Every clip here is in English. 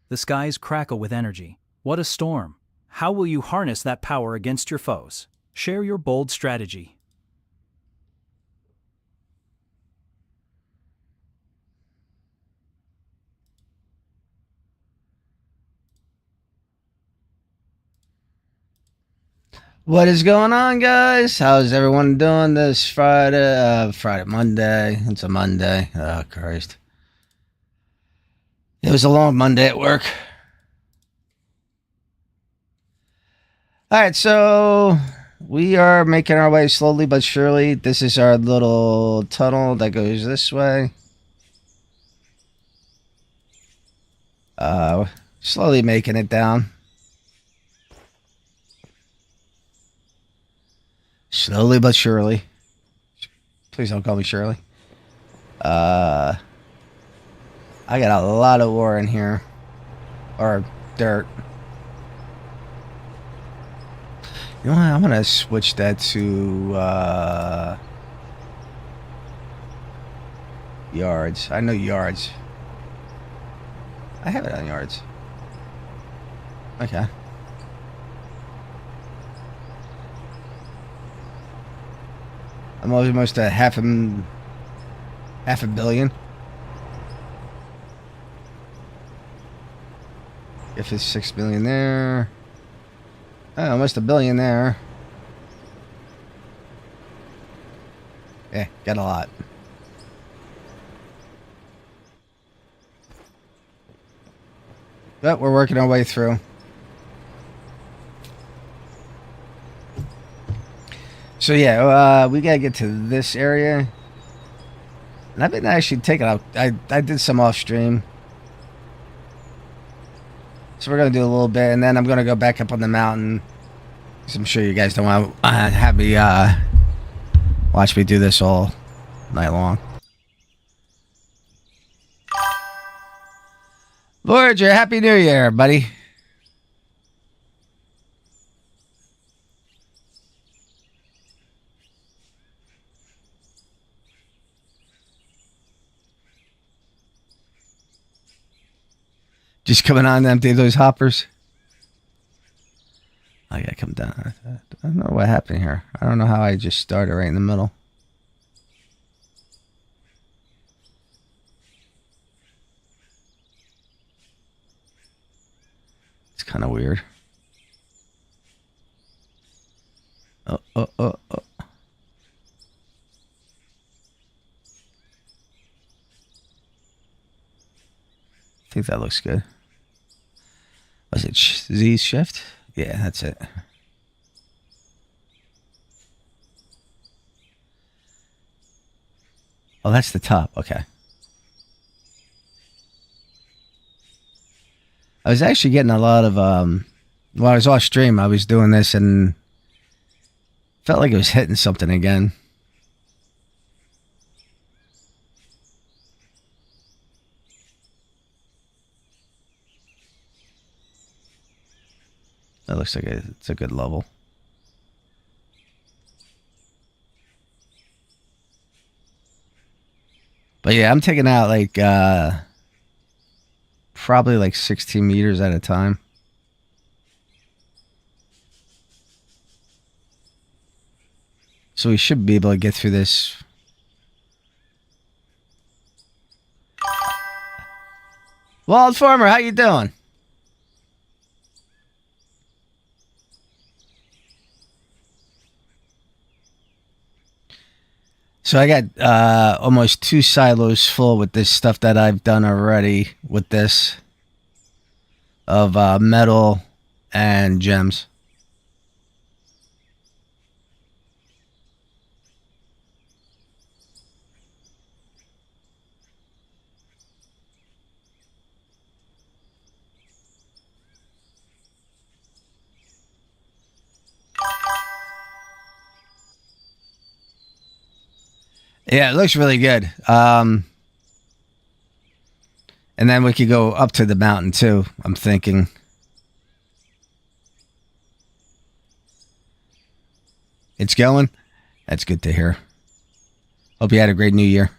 The skies crackle with energy. What a storm! How will you harness that power against your foes? Share your bold strategy. What is going on, guys? How's everyone doing this Monday? It's a Monday. Oh, Christ. It was a long Monday at work. All right, so we are making our way slowly but surely. This is our little tunnel that goes this way. Slowly making it down. Slowly but surely. Please don't call me Shirley. I got a lot of ore in here. Or dirt. You know what? I'm gonna switch that to yards. I know yards. I have it on yards. Okay. I'm almost at half a billion. If it's 6 million there. Oh, almost a billion there. Yeah, got a lot. But we're working our way through. So yeah, we gotta get to this area. And I've been actually taking out, I did some off stream. So we're gonna do a little bit, and then I'm gonna go back up on the mountain. Because I'm sure you guys don't want to have me watch me do this all night long. Voyager, Happy New Year, buddy. Just coming on to empty those hoppers. I gotta come down. I don't know what happened here. I don't know how I just started right in the middle. It's kind of weird. Oh. I think that looks good. Was it Z shift? Yeah, that's it. Oh, that's the top. Okay. I was actually getting a lot of while I was off stream, I was doing this and felt like it was hitting something again. That looks like it's a good level. But yeah, I'm taking out like probably like 16 meters at a time. So we should be able to get through this. Wild Farmer, how you doing? So I got almost 2 silos full with this stuff that I've done already with this of metal and gems. Yeah, it looks really good. And then we could go up to the mountain too, I'm thinking. It's going? That's good to hear. Hope you had a great New Year.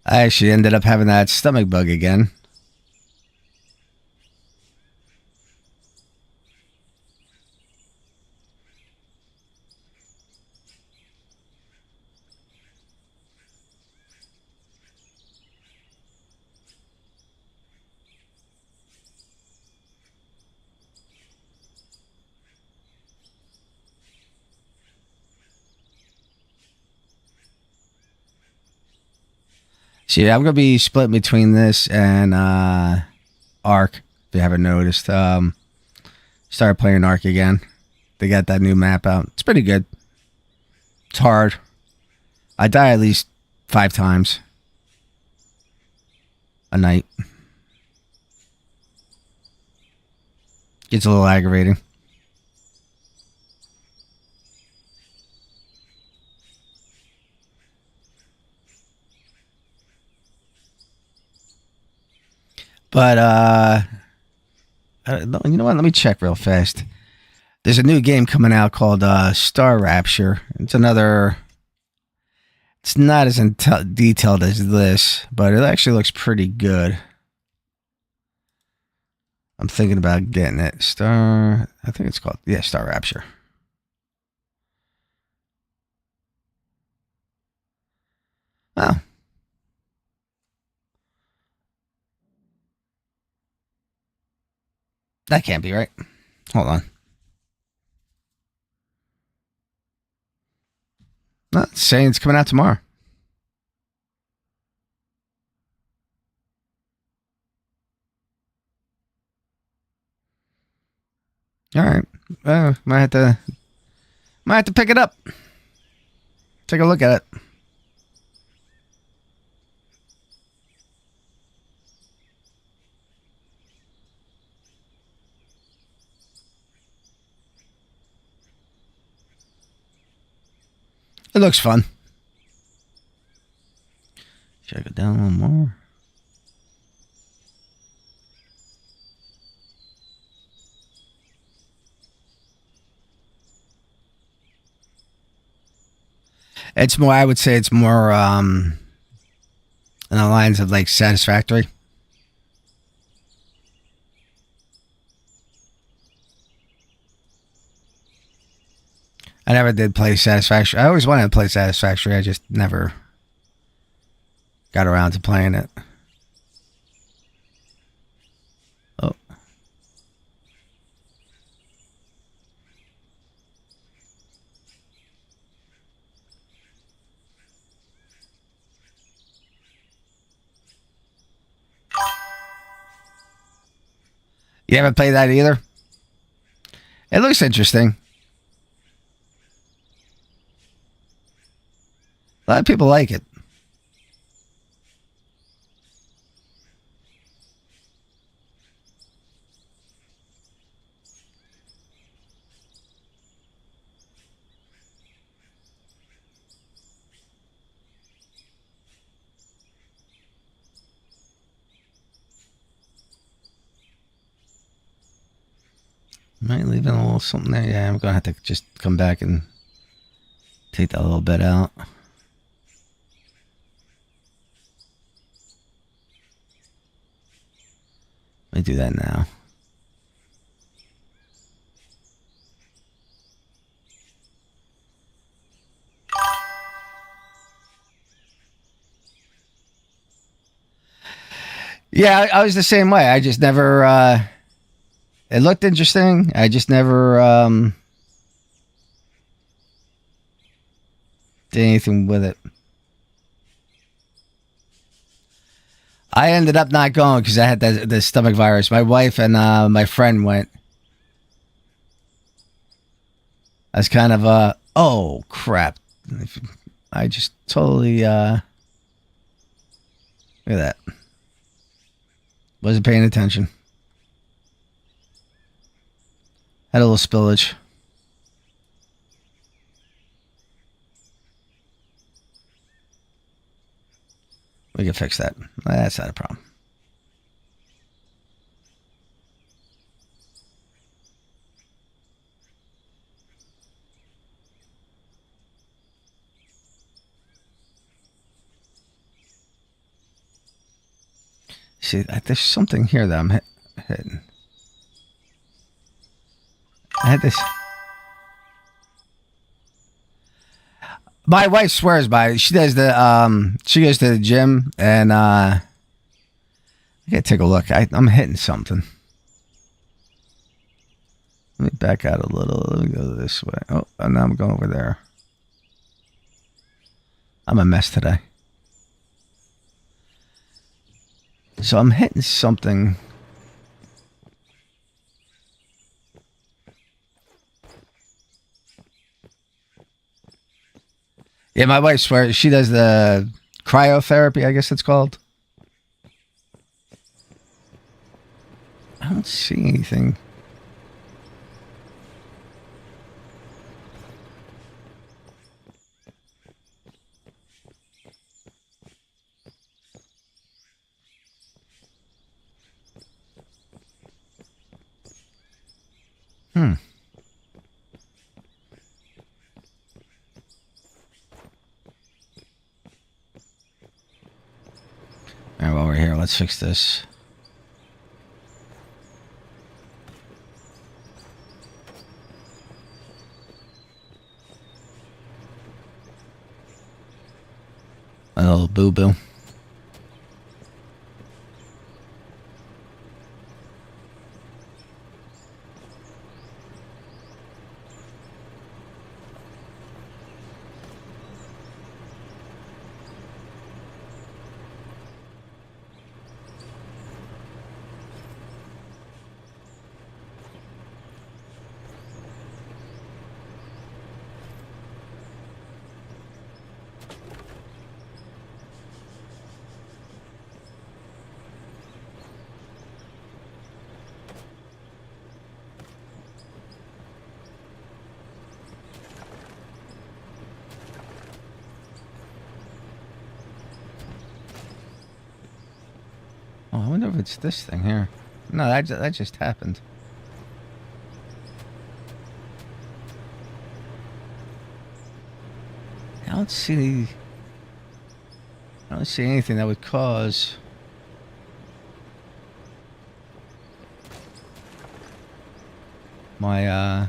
I actually ended up having that stomach bug again. See, I'm gonna be split between this and Ark. If you haven't noticed, started playing Ark again. They got that new map out. It's pretty good. It's hard. I die at least 5 times a night. Gets a little aggravating. But you know what? Let me check real fast. There's a new game coming out called Star Rapture. It's another. It's not as detailed as this, but it actually looks pretty good. I'm thinking about getting it. I think it's called, Star Rapture. Oh. That can't be right. Hold on. No, it's saying it's coming out tomorrow. All right. Might have to pick it up. Take a look at it. It looks fun. Should I go down one more? It's more, I would say it's more in the lines of like Satisfactory. I never did play Satisfactory. I always wanted to play Satisfactory. I just never got around to playing it. Oh. You haven't played that either? It looks interesting. A lot of people like it. Might leave a little something there. Yeah, I'm going to have to just come back and take that little bit out. Let me do that now. Yeah, I was the same way. I just never. It looked interesting. I just never did anything with it. I ended up not going because I had the stomach virus. My wife and my friend went. I was kind of oh crap! I just totally look at that. Wasn't paying attention. Had a little spillage. We can fix that. That's not a problem. See, there's something here that I'm hitting. I had this. My wife swears by it. She does she goes to the gym and I gotta take a look. I'm hitting something. Let me back out a little. Let me go this way. Oh, and now I'm going over there. I'm a mess today. So I'm hitting something. Yeah, my wife swears she does the cryotherapy, I guess it's called. I don't see anything. All right, while we're here, let's fix this. A little boo-boo. Oh, I wonder if it's this thing here. No, that just happened. I don't see anything that would cause my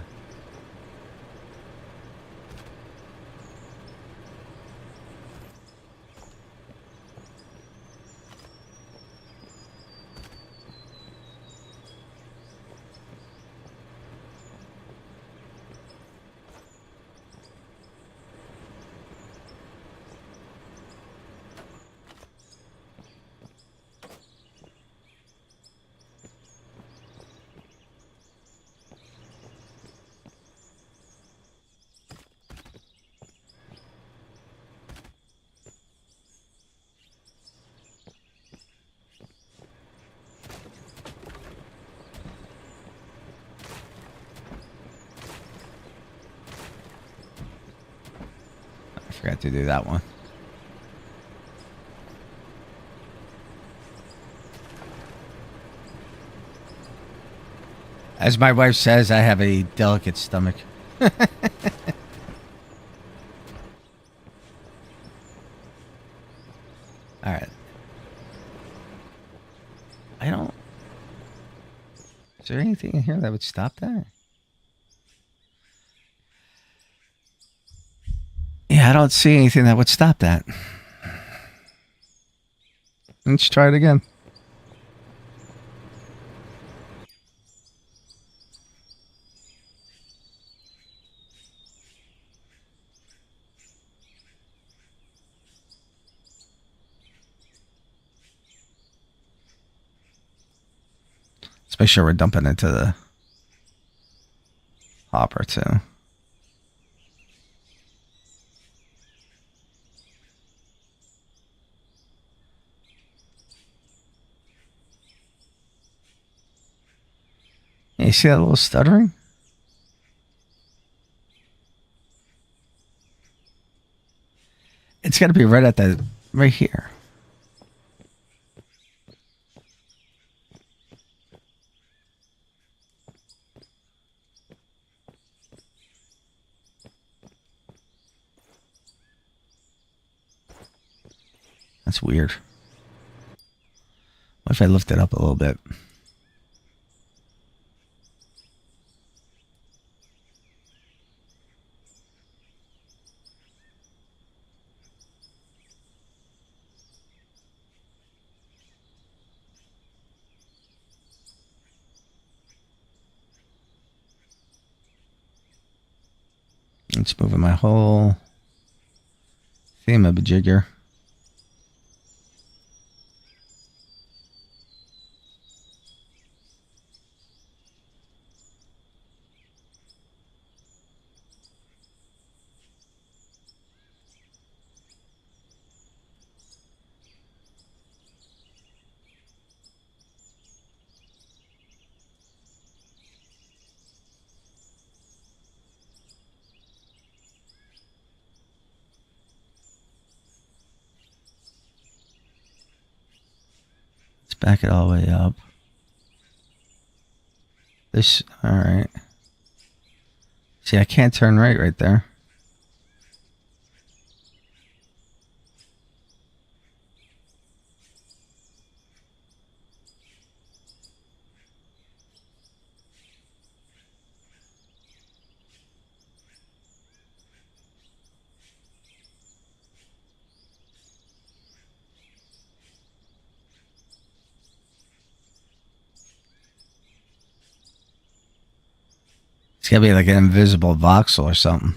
I forgot to do that one. As my wife says, I have a delicate stomach. All right. I don't... Is there anything in here that would stop that? Yeah, I don't see anything that would stop that. Let's try it again. Let's make sure we're dumping into the hopper too. Yeah, you see that little stuttering? It's got to be right here. That's weird. What if I lift it up a little bit? It's moving my whole thingamajigger. Back it all the way up. This, all right. See, I can't turn right there. It's gotta be like an invisible voxel or something.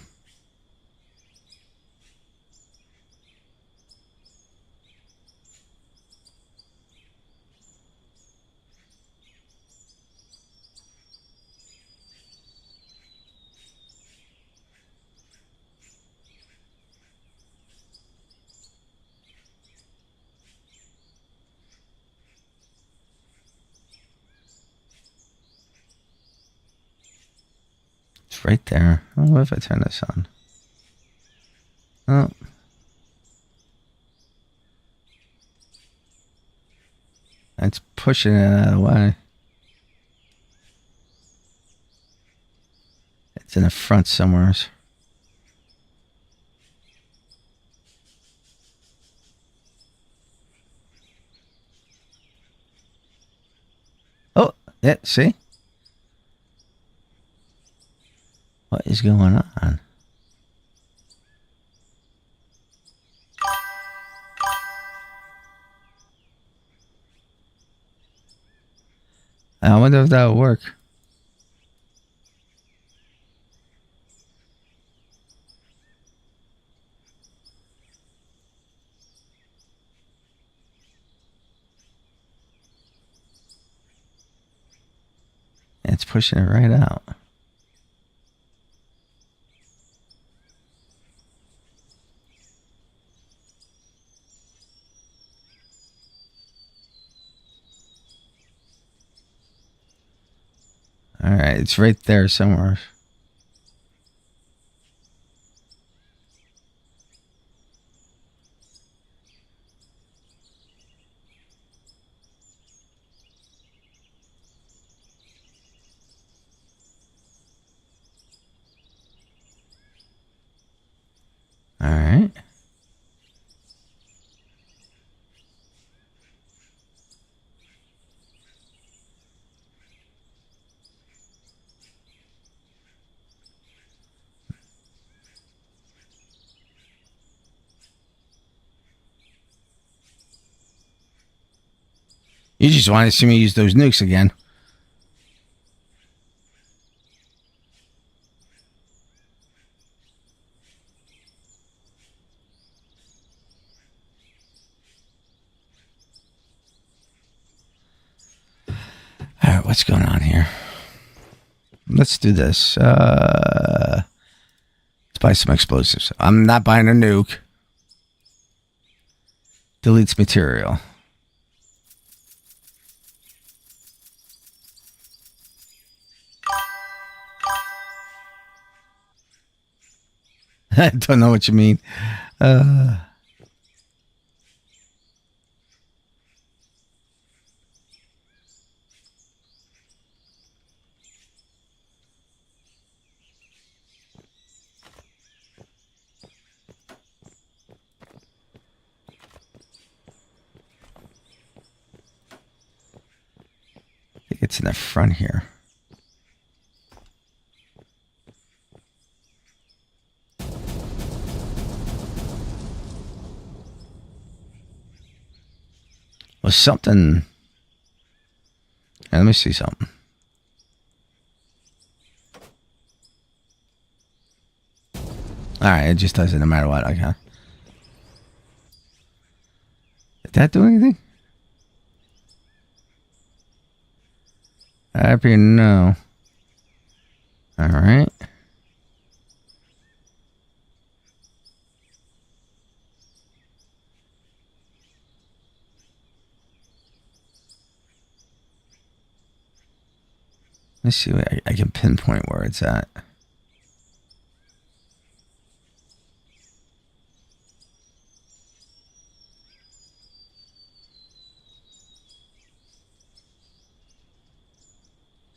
It's right there. Oh, what if I turn this on? Oh. It's pushing it out of the way. It's in the front somewhere. Oh, yeah, see? What is going on? I wonder if that would work. It's pushing it right out. All right, it's right there somewhere. All right. You just want to see me use those nukes again. All right, what's going on here? Let's do this. Let's buy some explosives. I'm not buying a nuke. Deletes material. I don't know what you mean. think it's in the front here. Was something... Yeah, let me see something. Alright, it just does it no matter what. Okay. Did that do anything? Happy no. Alright. Let's see. I can pinpoint where it's at.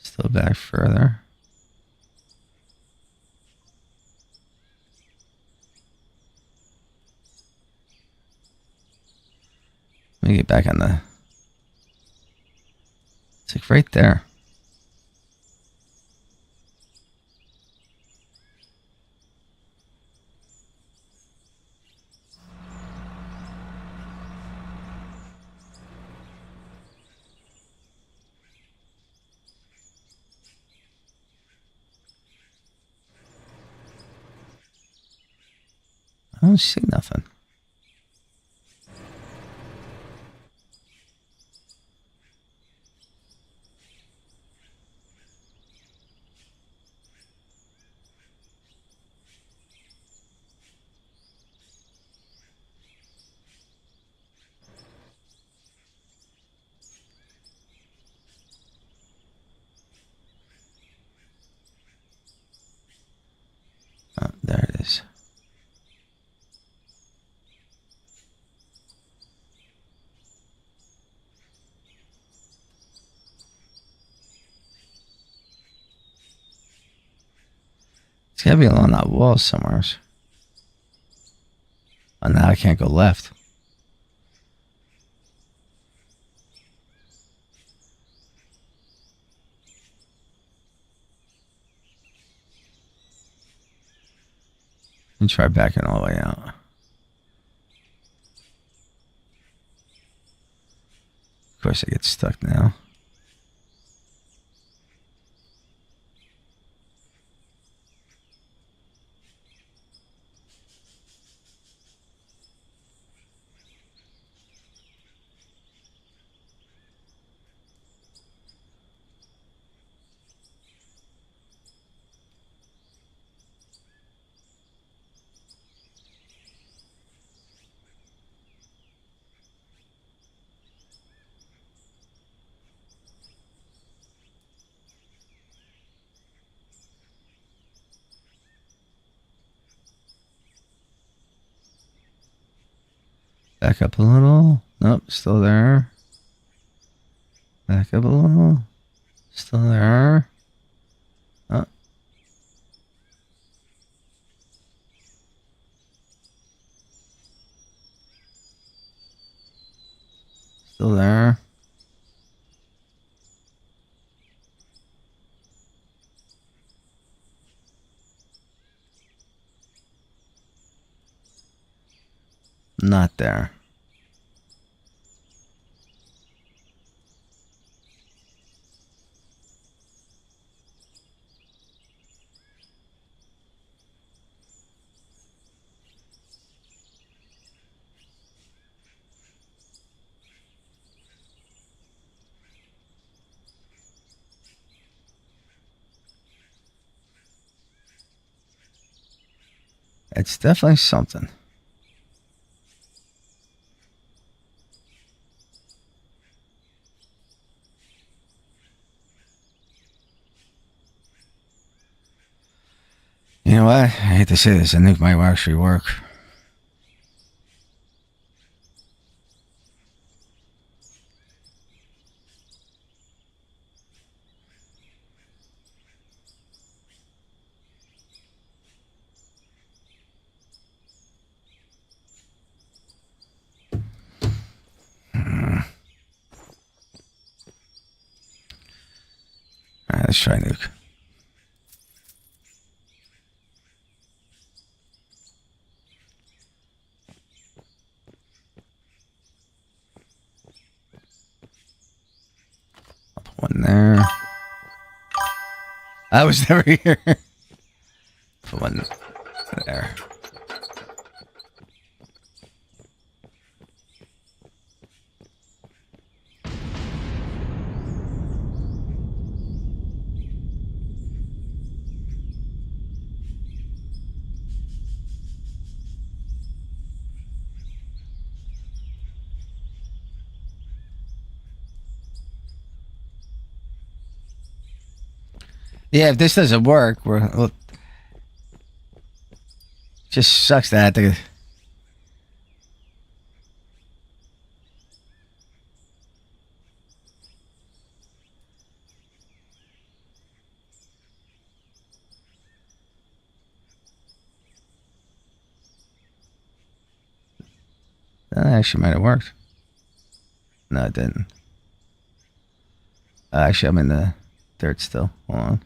Still back further. Let me get back on the... It's like right there. I don't see nothing. Oh, there it is. It's gotta be along that wall somewhere. Oh, now I can't go left. And try backing all the way out. Of course, I get stuck now. Back up a little. Nope, still there. Back up a little. Still there. Oh. Still there. Not there. It's definitely something. You know what? I hate to say this, I think might actually work. Let's try nuke. I'll put one there. I was never here. Put one there. Yeah, if this doesn't work, well, just sucks that I have to. That actually might have worked. No, it didn't. Actually, I'm in the dirt still. Hold on.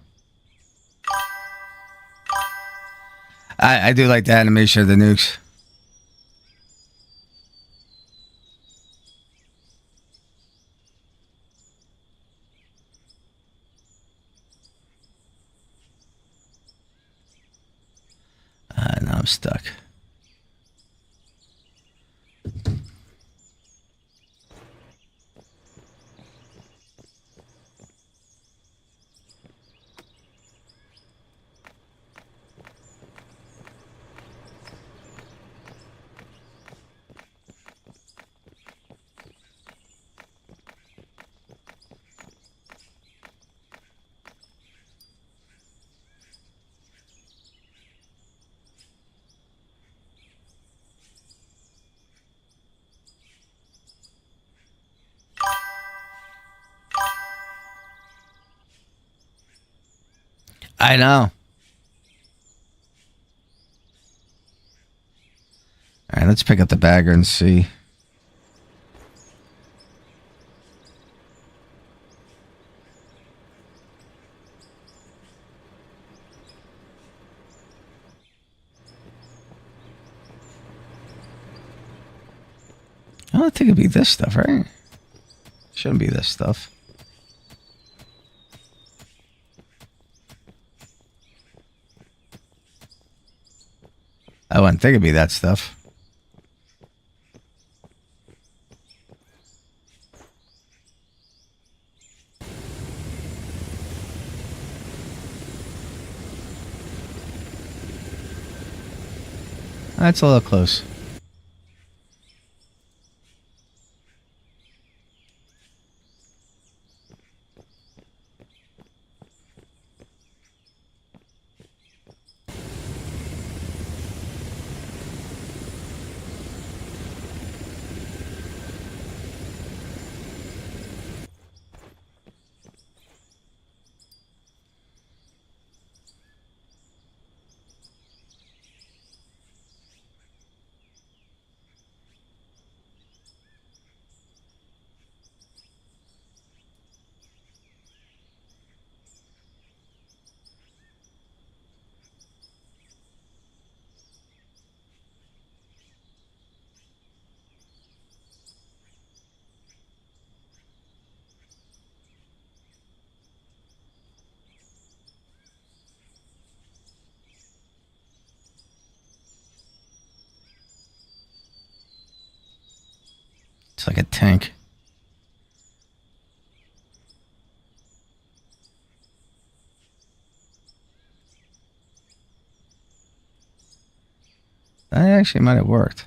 I do like the animation of the nukes. Now I'm stuck. I know. All right, let's pick up the bagger and see. I don't think it'd be this stuff, right? Shouldn't be this stuff. I wouldn't think it'd be that stuff. That's a little close. It's like a tank. That actually might have worked.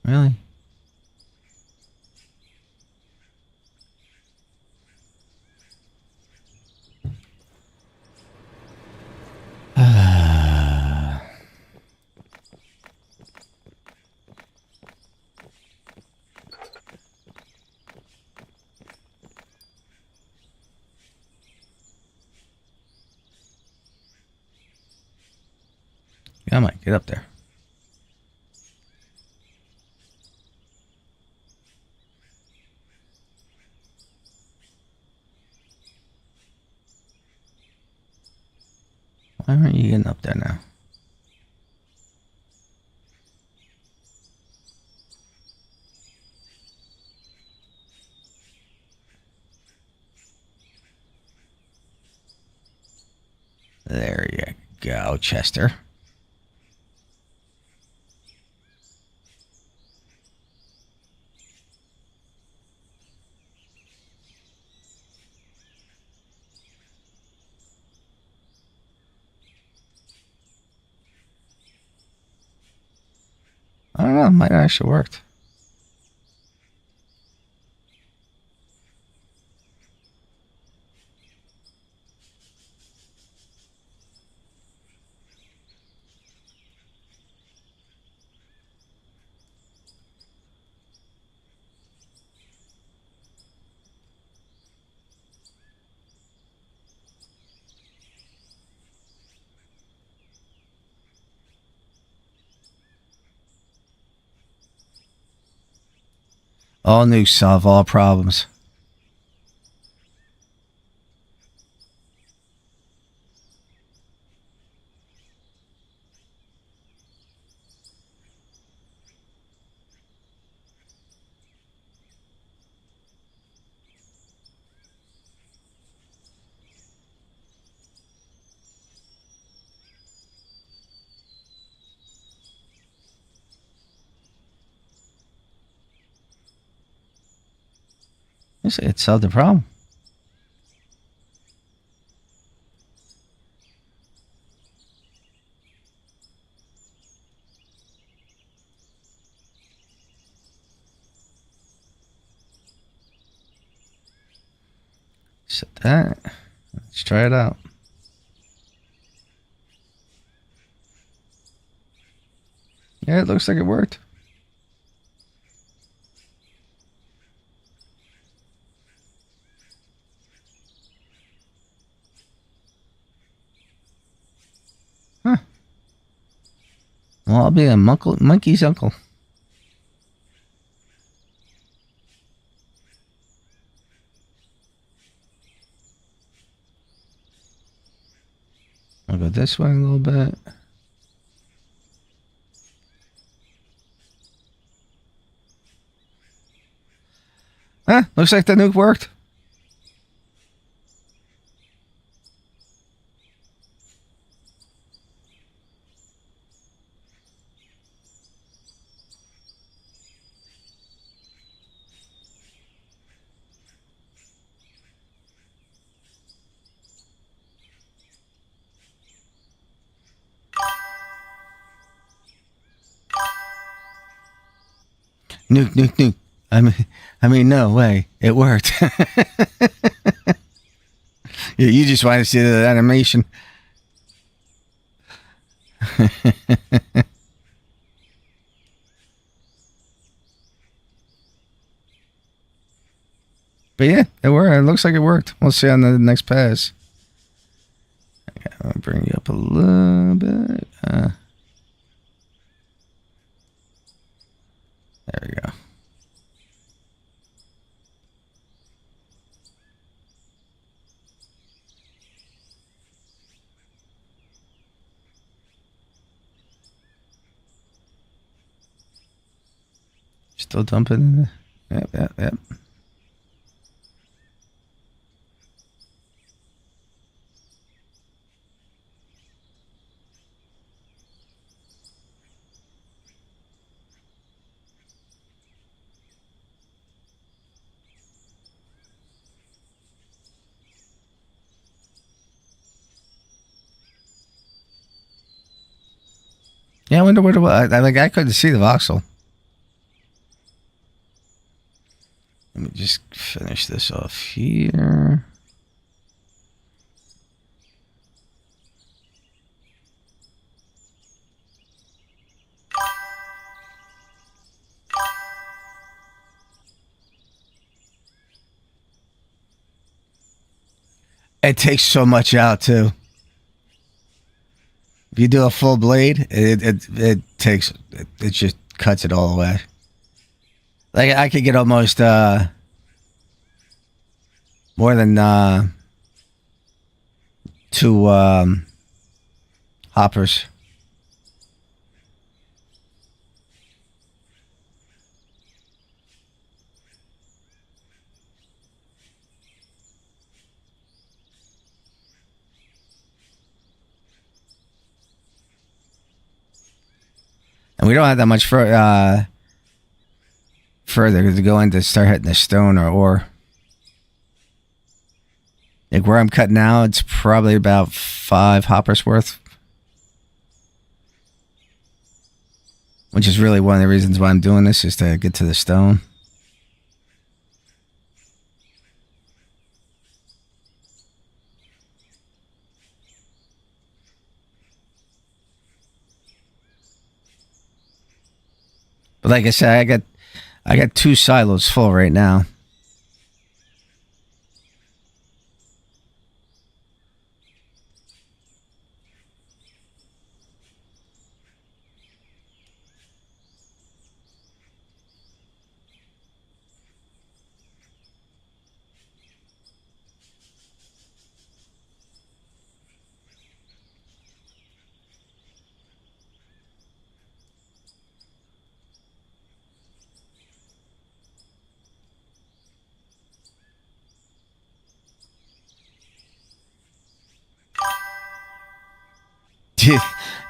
Really? Come on, get up there. Why aren't you getting up there now? There you go, Chester. I don't know, it might have actually worked. All nukes solve all problems. It solved the problem. Set that. Let's try it out. Yeah, it looks like it worked. Huh. Well, I'll be a monkey's uncle. I'll go this way a little bit. Huh, looks like the nuke worked. Nuke. I mean, no way. It worked. Yeah, you just want to see the animation. But yeah, it worked. It looks like it worked. We'll see on the next pass. Okay, I'll bring you up a little bit. There we go. Still dumping in there. Yep. Yeah, I wonder what it was. I couldn't see the voxel. Let me just finish this off here. It takes so much out, too. If you do a full blade, it takes it just cuts it all away. Like I could get almost more than 2 hoppers. And we don't have that much further to go in to start hitting the stone or ore. Like where I'm cutting now, it's probably about 5 hoppers worth. Which is really one of the reasons why I'm doing this, is to get to the stone. But like I said, I got 2 silos full right now.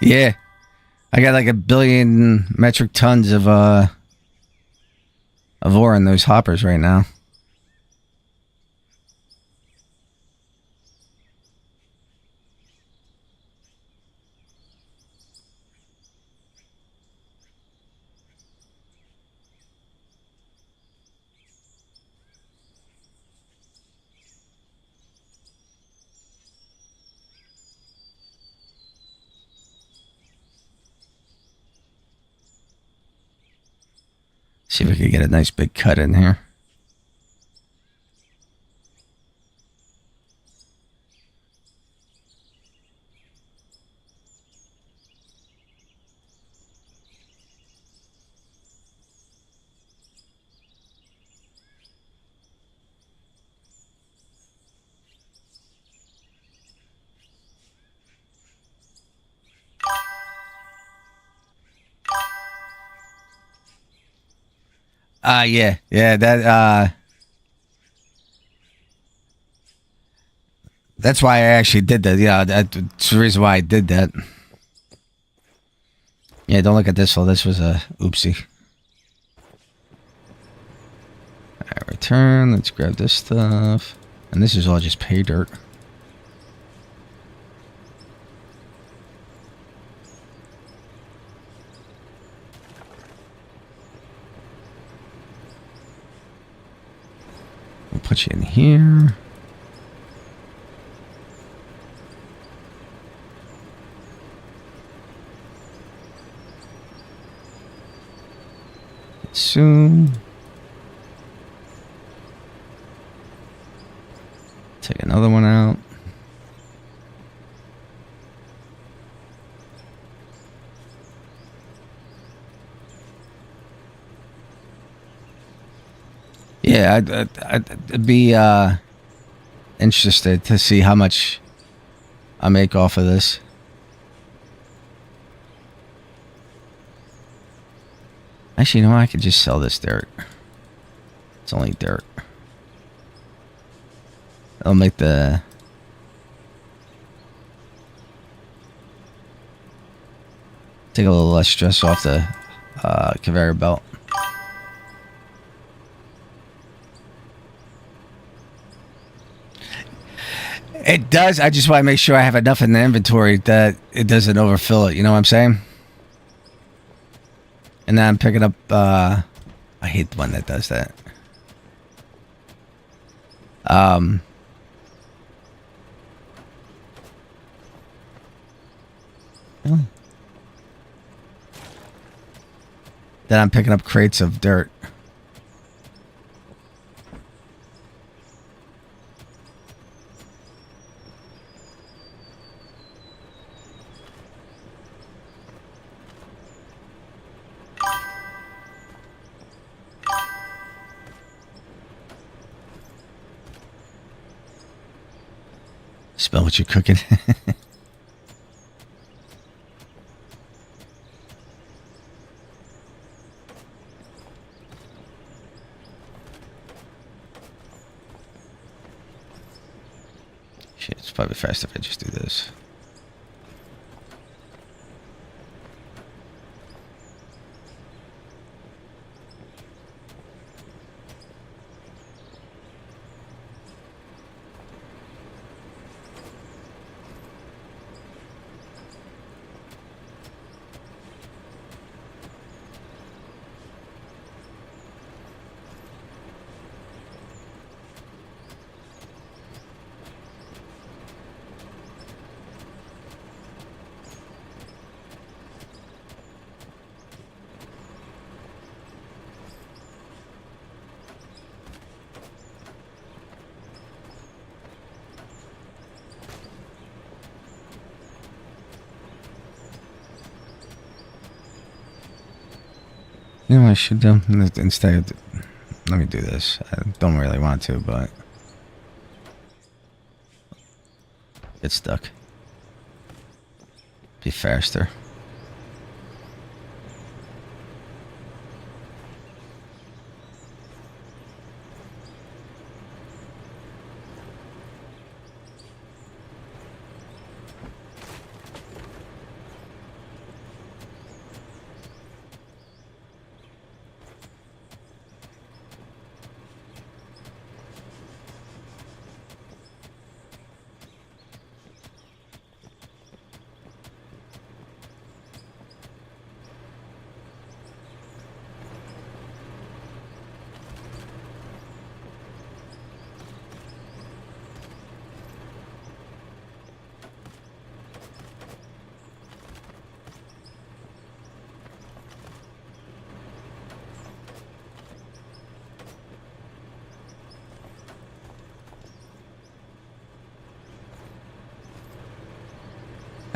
Yeah. I got like 1 billion metric tons of ore in those hoppers right now. See if we can get a nice big cut in here. Yeah, that's why I actually did that. Yeah, that's the reason why I did that. Yeah, don't look at this one. This was a oopsie. Alright, return. Let's grab this stuff. And this is all just pay dirt. We'll put you in here. Soon. Take another one out. Yeah, I'd be interested to see how much I make off of this. Actually, you know what? I could just sell this dirt. It's only dirt. I'll make the... Take a little less stress off the conveyor belt. It does. I just want to make sure I have enough in the inventory that it doesn't overfill it. You know what I'm saying? And then I'm picking up... I hate the one that does that. Then I'm picking up crates of dirt. Smell what you're cooking. Shit, it's probably faster if I just do this. You know what I should do? Instead of... Let me do this. I don't really want to, but... Get stuck. Be faster.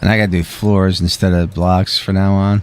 And I gotta do floors instead of blocks from now on.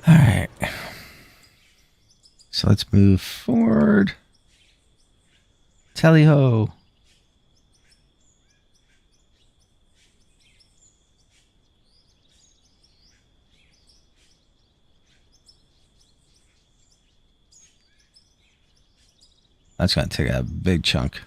Alright. So let's move forward. Tally-ho. That's going to take a big chunk.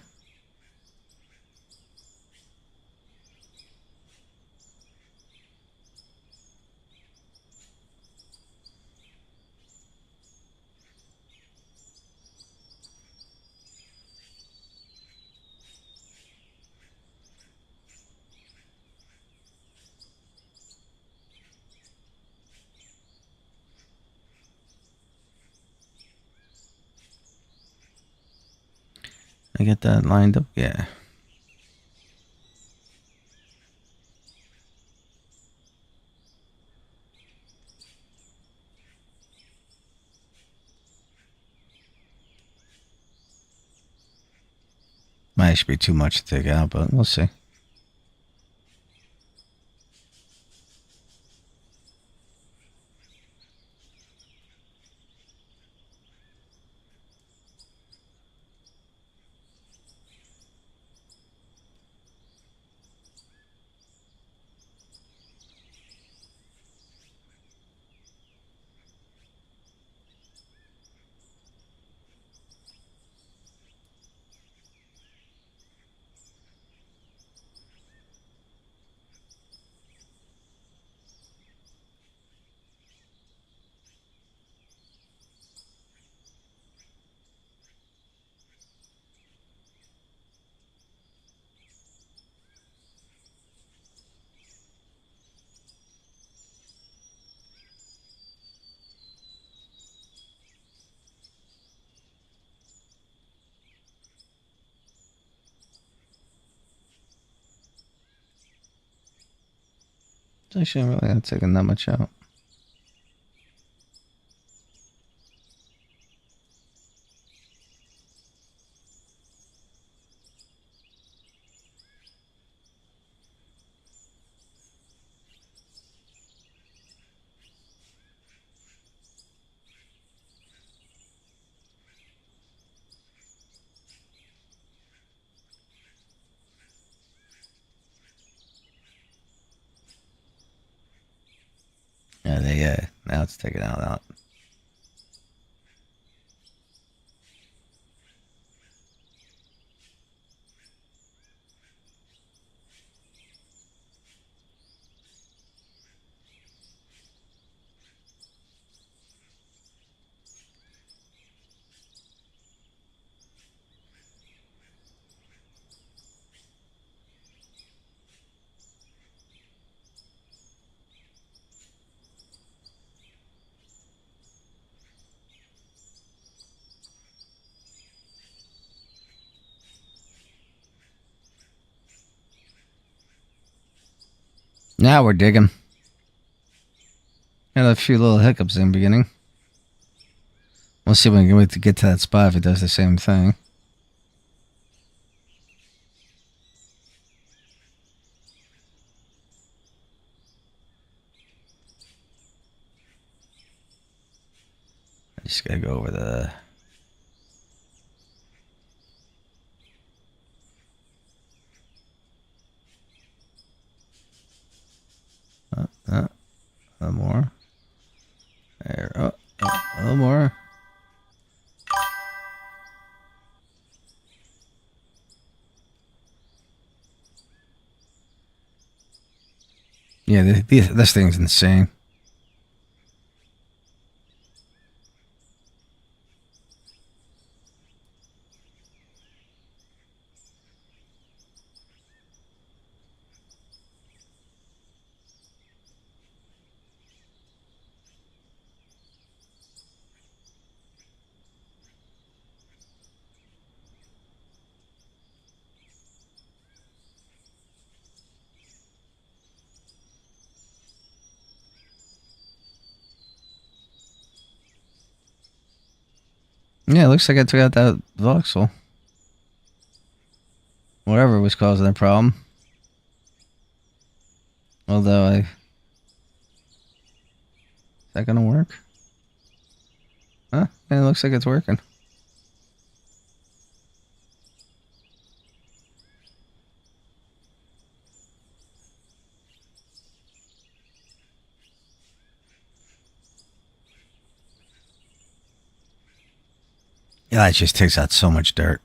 I get that lined up? Yeah. Might actually be too much to take out, but we'll see. It's actually really not taking that much out. Yeah, now it's taking out. Now we're digging. Had a few little hiccups in the beginning. We'll see when we can wait to get to that spot if it does the same thing. I just gotta go over the... a little more. There. A little more. Yeah, this thing's insane. Yeah, it looks like I took out that voxel. Whatever was causing the problem. Although is that gonna work? Huh? Yeah, it looks like it's working. Yeah, it just takes out so much dirt.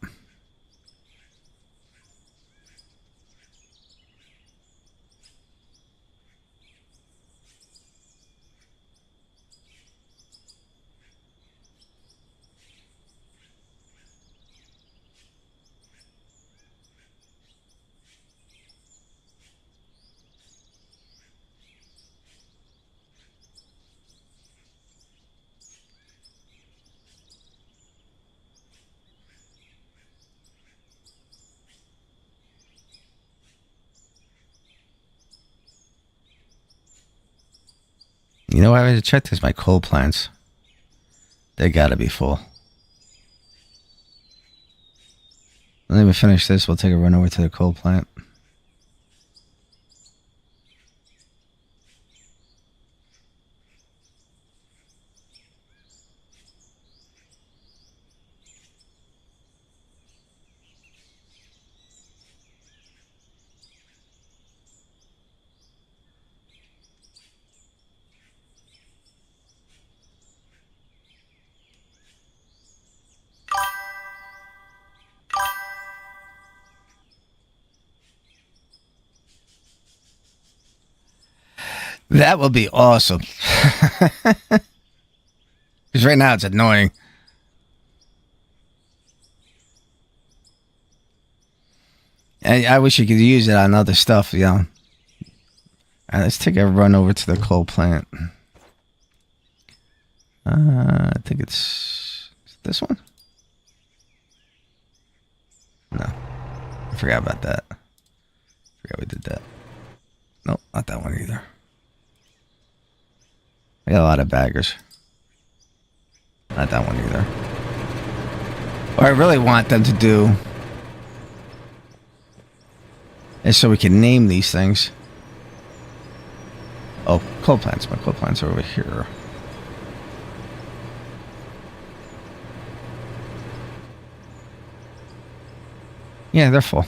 You know, I have to check this. My coal plants. They gotta be full. Let me finish this. We'll take a run over to the coal plant. That will be awesome. Because right now it's annoying. And I wish you could use it on other stuff, you know. All right, let's take a run over to the coal plant. I think it's this one. No, I forgot about that. Forgot we did that. Nope, not that one either. I got a lot of baggers. Not that one either. What I really want them to do is so we can name these things. Oh, coal plants. My coal plants are over here. Yeah, they're full.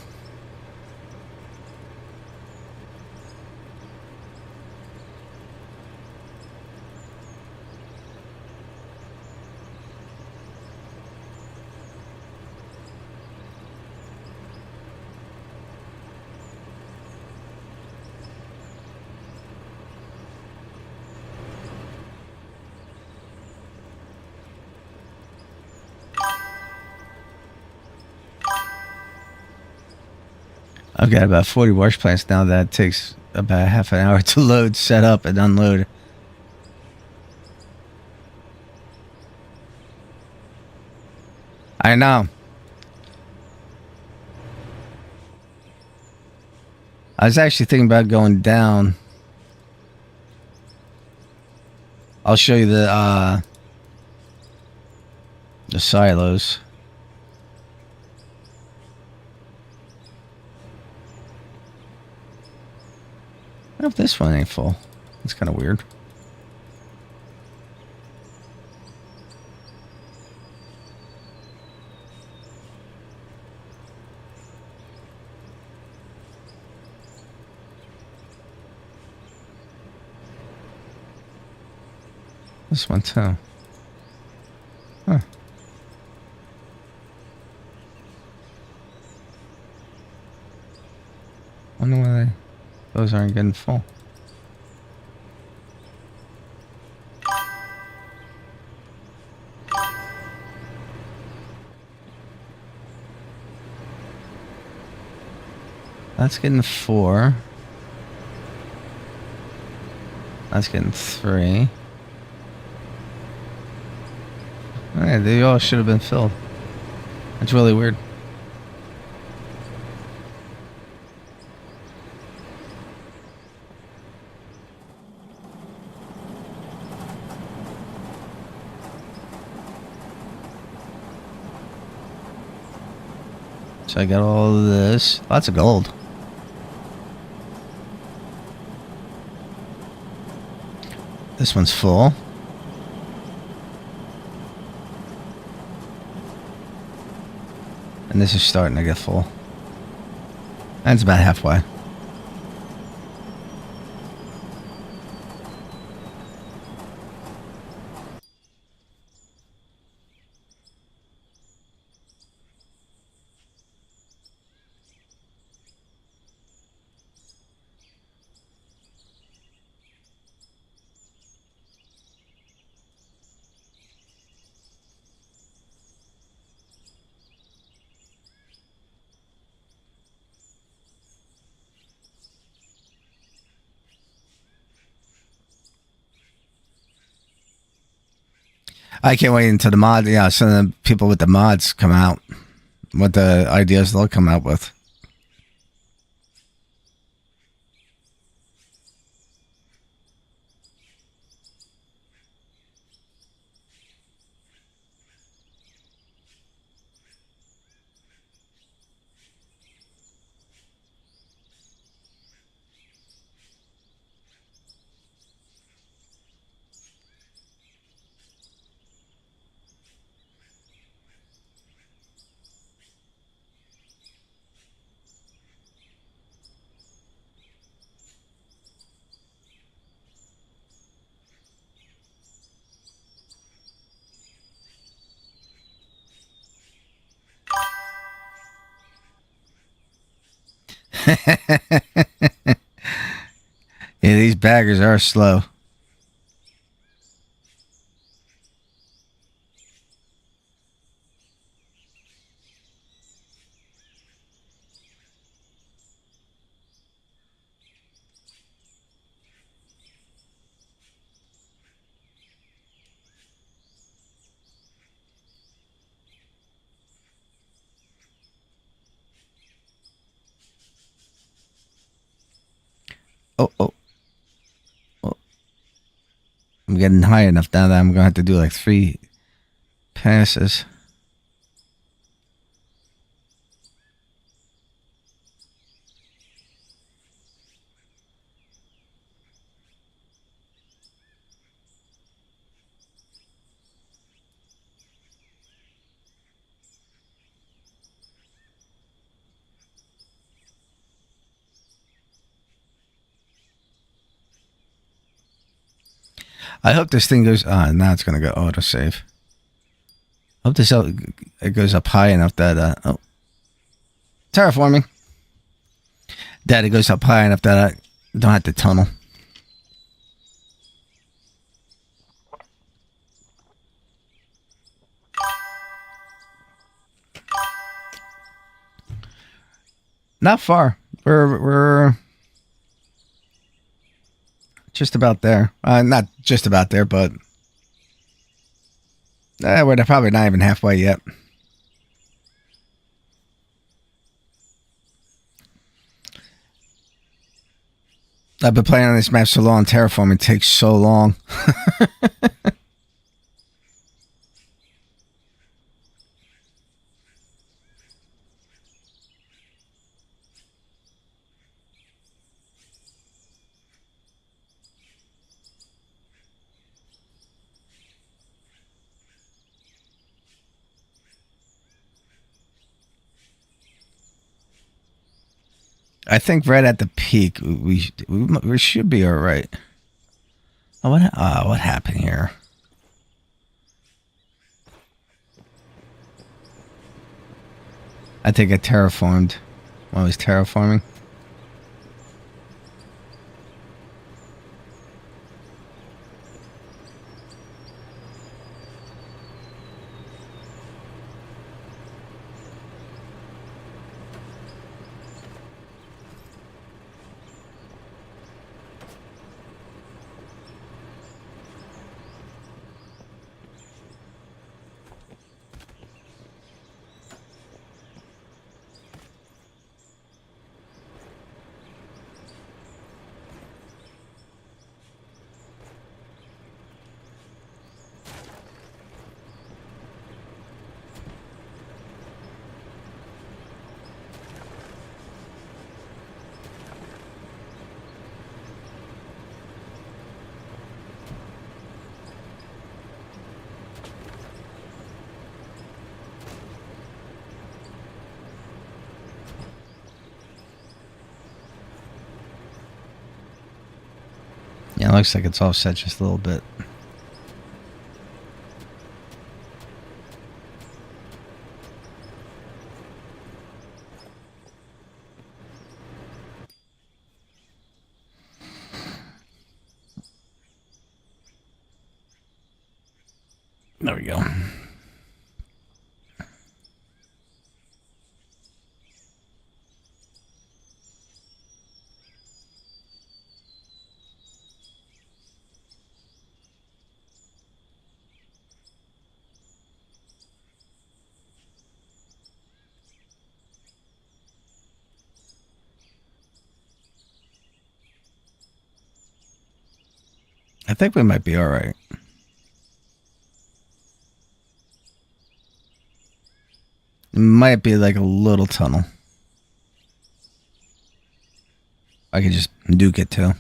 I've got about 40 wash plants now. That takes about half an hour to load, set up, and unload. I know. I was actually thinking about going down. I'll show you the silos. I wonder if this one ain't full. It's kind of weird. This one too. Huh. Wonder why those aren't getting full. That's getting 4. That's getting 3. Hey, they all should have been filled. That's really weird. So I got all of this. Lots of gold. This one's full. And this is starting to get full. And it's about halfway. I can't wait until the mod, some of the people with the mods come out. What the ideas they'll come out with. Yeah, these baggers are slow. Oh. I'm getting high enough now that I'm gonna have to do like 3 passes. I hope this thing goes. Now it's gonna go autosave. I hope it goes up high enough that terraforming. That it goes up high enough that I don't have to tunnel. Not far. We're just about there. Not just about there, but we're probably not even halfway yet. I've been playing on this map so long. Terraforming takes so long. I think right at the peak, we should be all right. Oh, what happened here? I think I terraformed when I was terraforming. Yeah, it looks like it's offset just a little bit. There we go. I think we might be all right. It might be like a little tunnel. I could just nuke it too.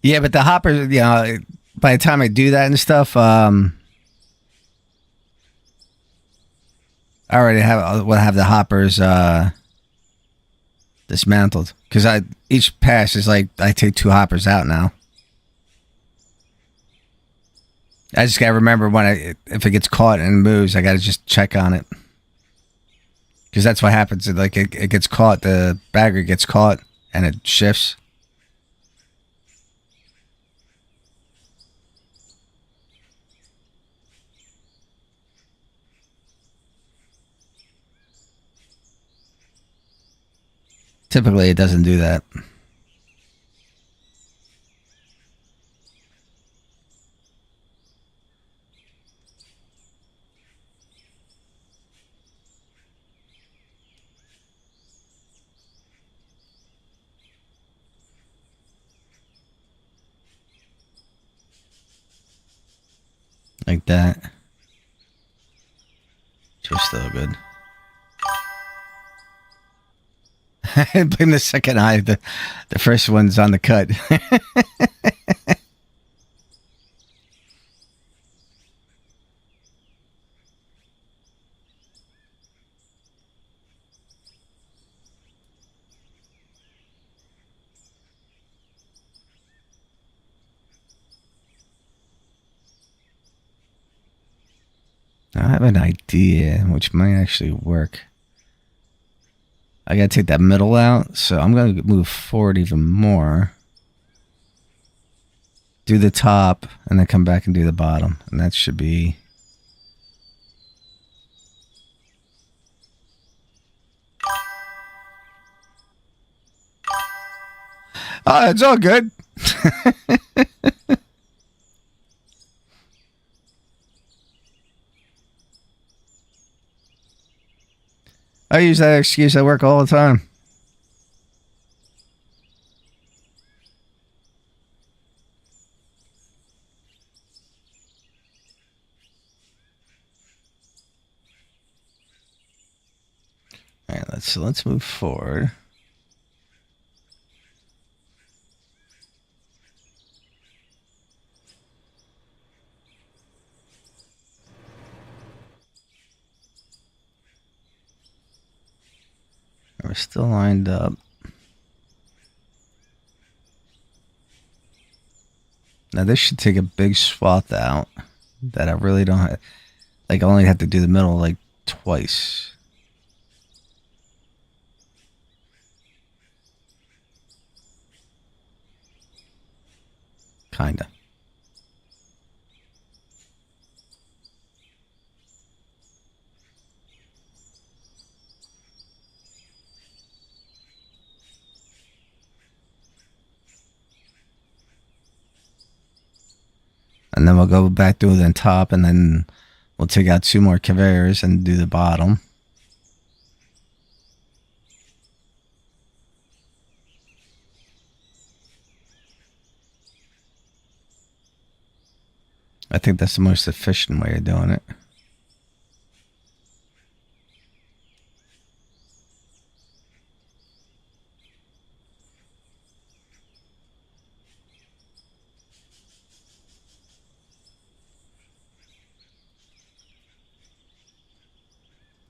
Yeah, but the hopper, by the time I do that and stuff, I already will have the hoppers dismantled because each pass is like I take 2 hoppers out now. I just gotta remember if it gets caught and moves, I gotta just check on it because that's what happens. It gets caught, the bagger gets caught, and it shifts. Typically, it doesn't do that. Like that. Just still good. Blame the second eye. The first one's on the cut. I have an idea which might actually work. I gotta take that middle out, so I'm gonna move forward even more. Do the top, and then come back and do the bottom. And that should be... Oh, it's all good. I use that excuse at work all the time. All right, let's move forward. We're still lined up. Now this should take a big swath out that I really don't have. Like, I only have to do the middle like twice. Kinda. And then we'll go back to the top, and then we'll take out 2 more conveyors and do the bottom. I think that's the most efficient way of doing it.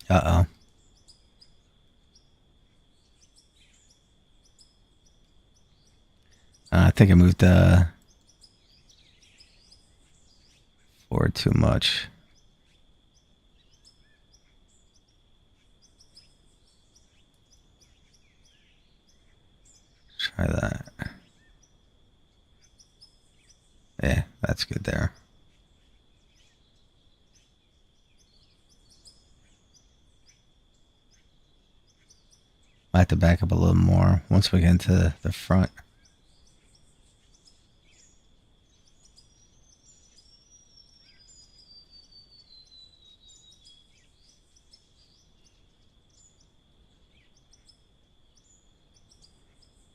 Uh-oh. I think I moved forward too much. Try that. Yeah, that's good there. I have to back up a little more once we get into the front.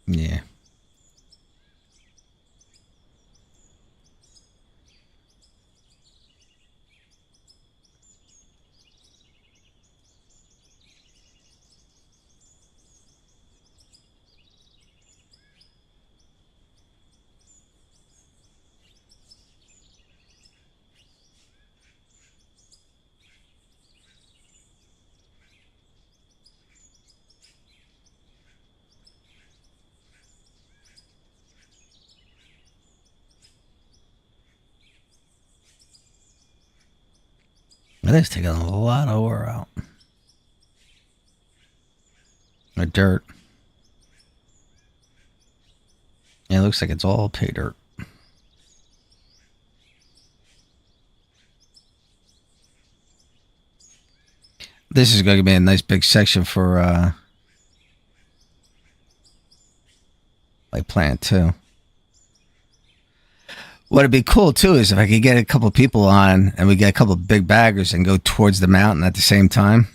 Yeah. That is taking a lot of ore out. Or dirt. Yeah, it looks like it's all pay dirt. This is going to be a nice big section for like Plant 2. What'd be cool too is if I could get a couple people on and we get a couple of big baggers and go towards the mountain at the same time.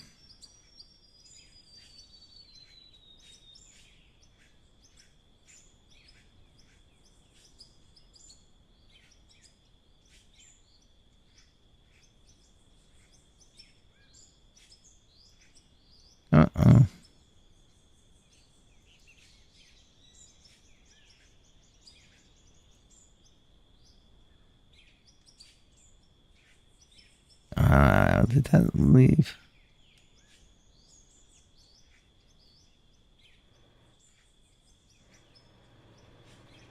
Uh-oh. Did that leave?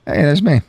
Hey, there's me.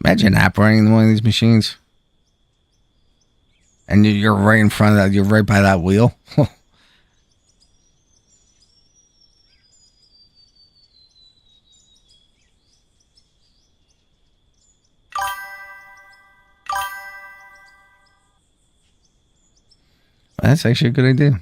Imagine operating one of these machines. And you're right in front of that. You're right by that wheel. That's actually a good idea.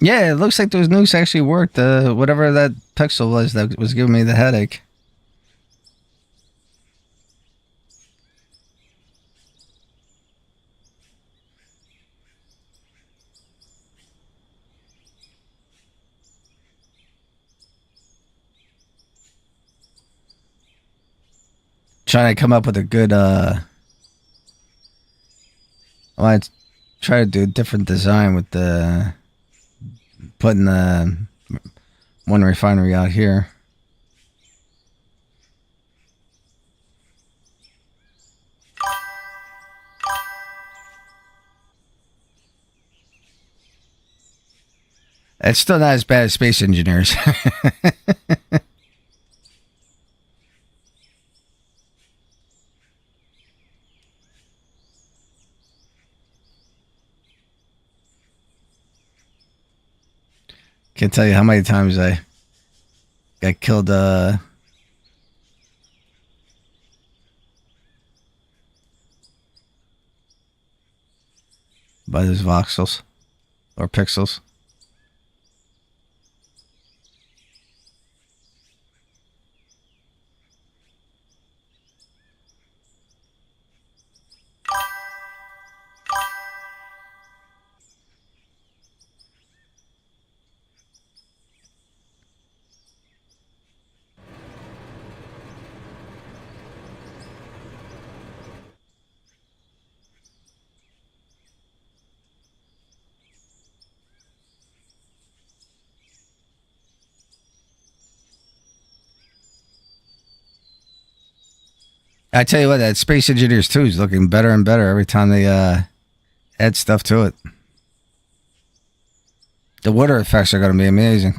Yeah, it looks like those nukes actually worked. Whatever that pixel was that was giving me the headache. Trying to come up with a good I try to do a different design with the putting the one refinery out here. It's still not as bad as Space Engineers. Can't tell you how many times I got killed by those voxels or pixels. I tell you what, that Space Engineers 2 is looking better and better every time they add stuff to it. The water effects are going to be amazing.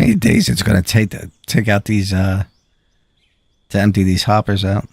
many days it's going to take to take out these, to empty these hoppers out.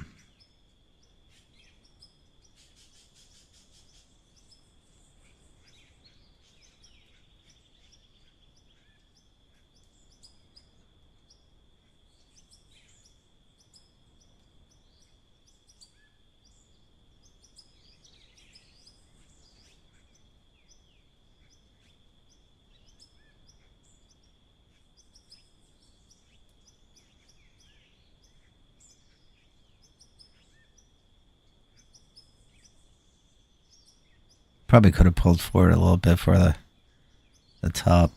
Probably could have pulled forward a little bit for the top.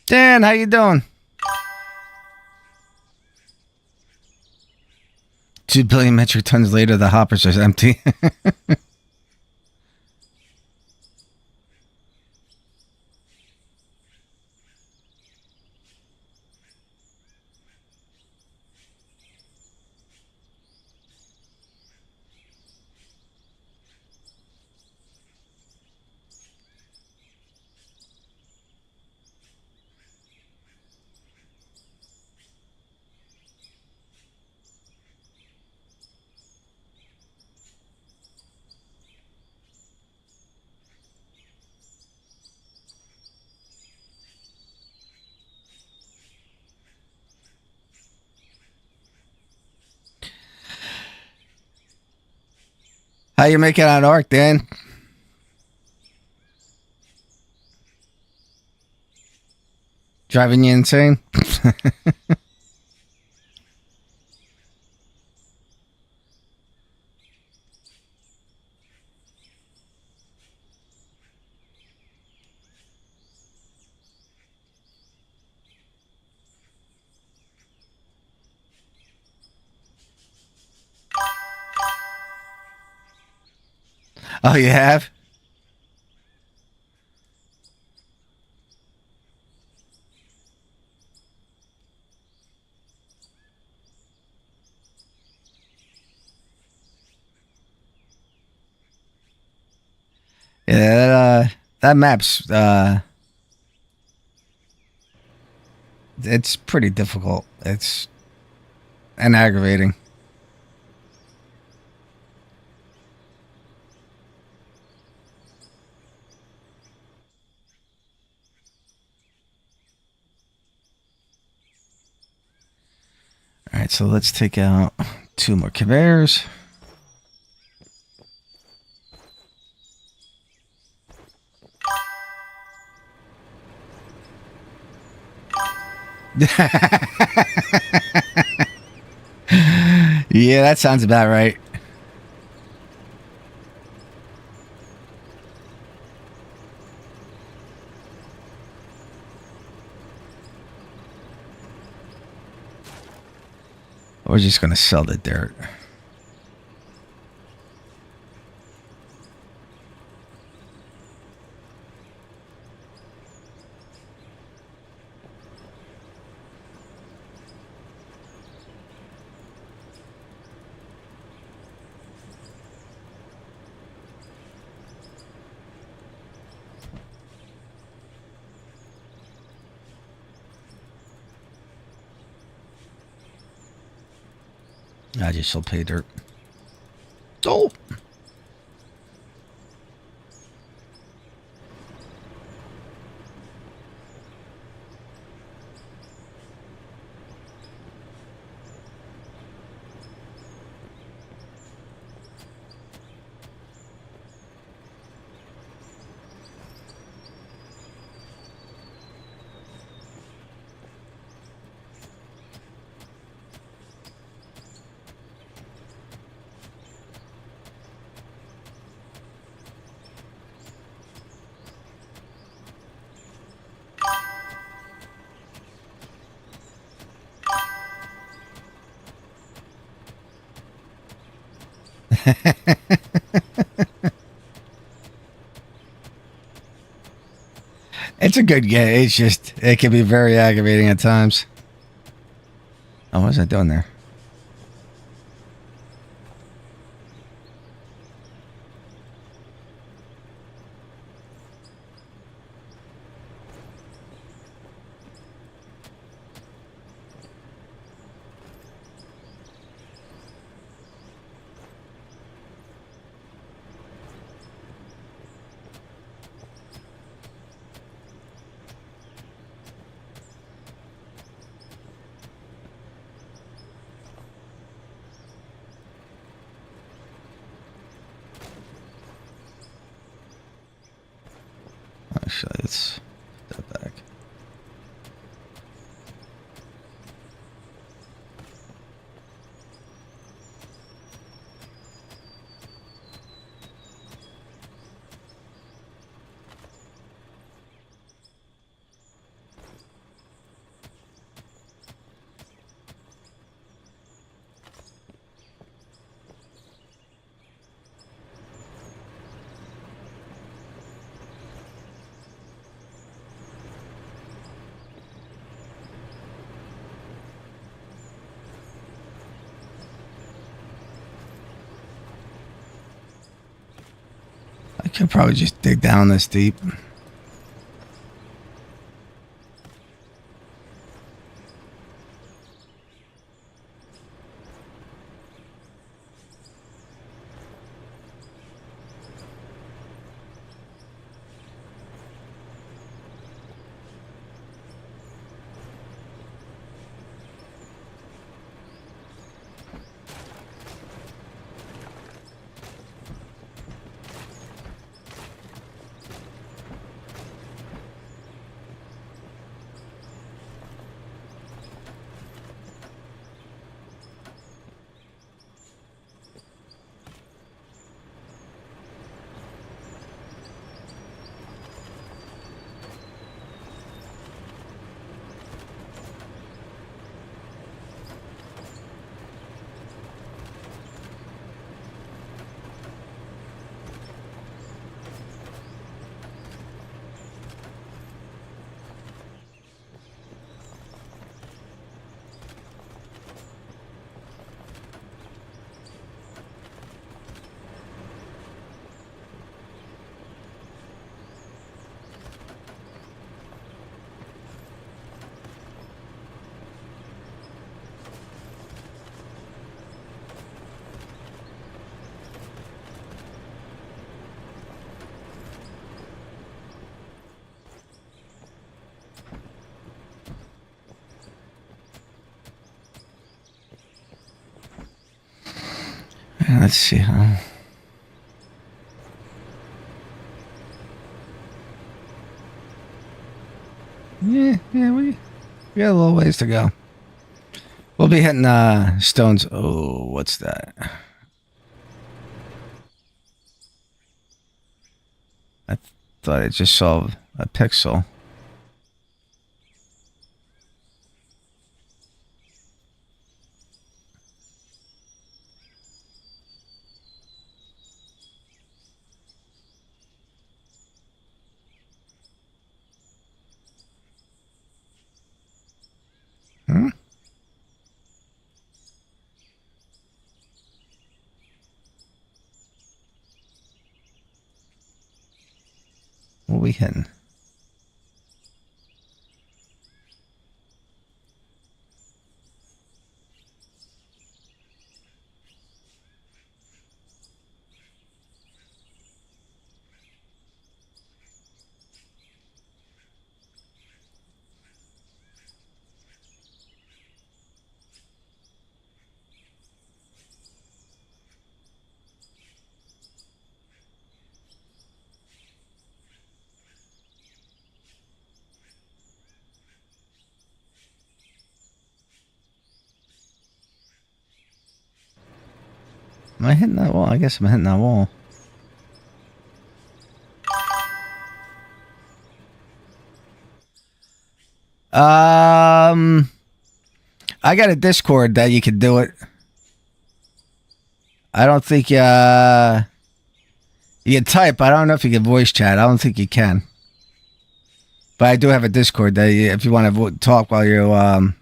Dan, how you doing? 2 billion metric tons later, the hoppers are empty. How you making out Ark, Dan? Driving you insane? Oh, you have? Yeah, that map's it's pretty difficult. It's and aggravating. All right, so let's take out 2 more conveyors. Yeah, that sounds about right. We're just going to sell the dirt. I just shall pay dirt. Oh! It's a good game. It's just, it can be very aggravating at times. Oh, what was I doing there? Actually, let's step back. I could probably just dig down this deep. Let's see how. Yeah, we got a little ways to go. We'll be hitting stones. Oh, what's that? I thought I just saw a pixel. Hmm? What are we hitting? Am I hitting that wall? I guess I'm hitting that wall. I got a Discord that you could do it. I don't think you can type. I don't know if you can voice chat. I don't think you can. But I do have a Discord that if you want to talk while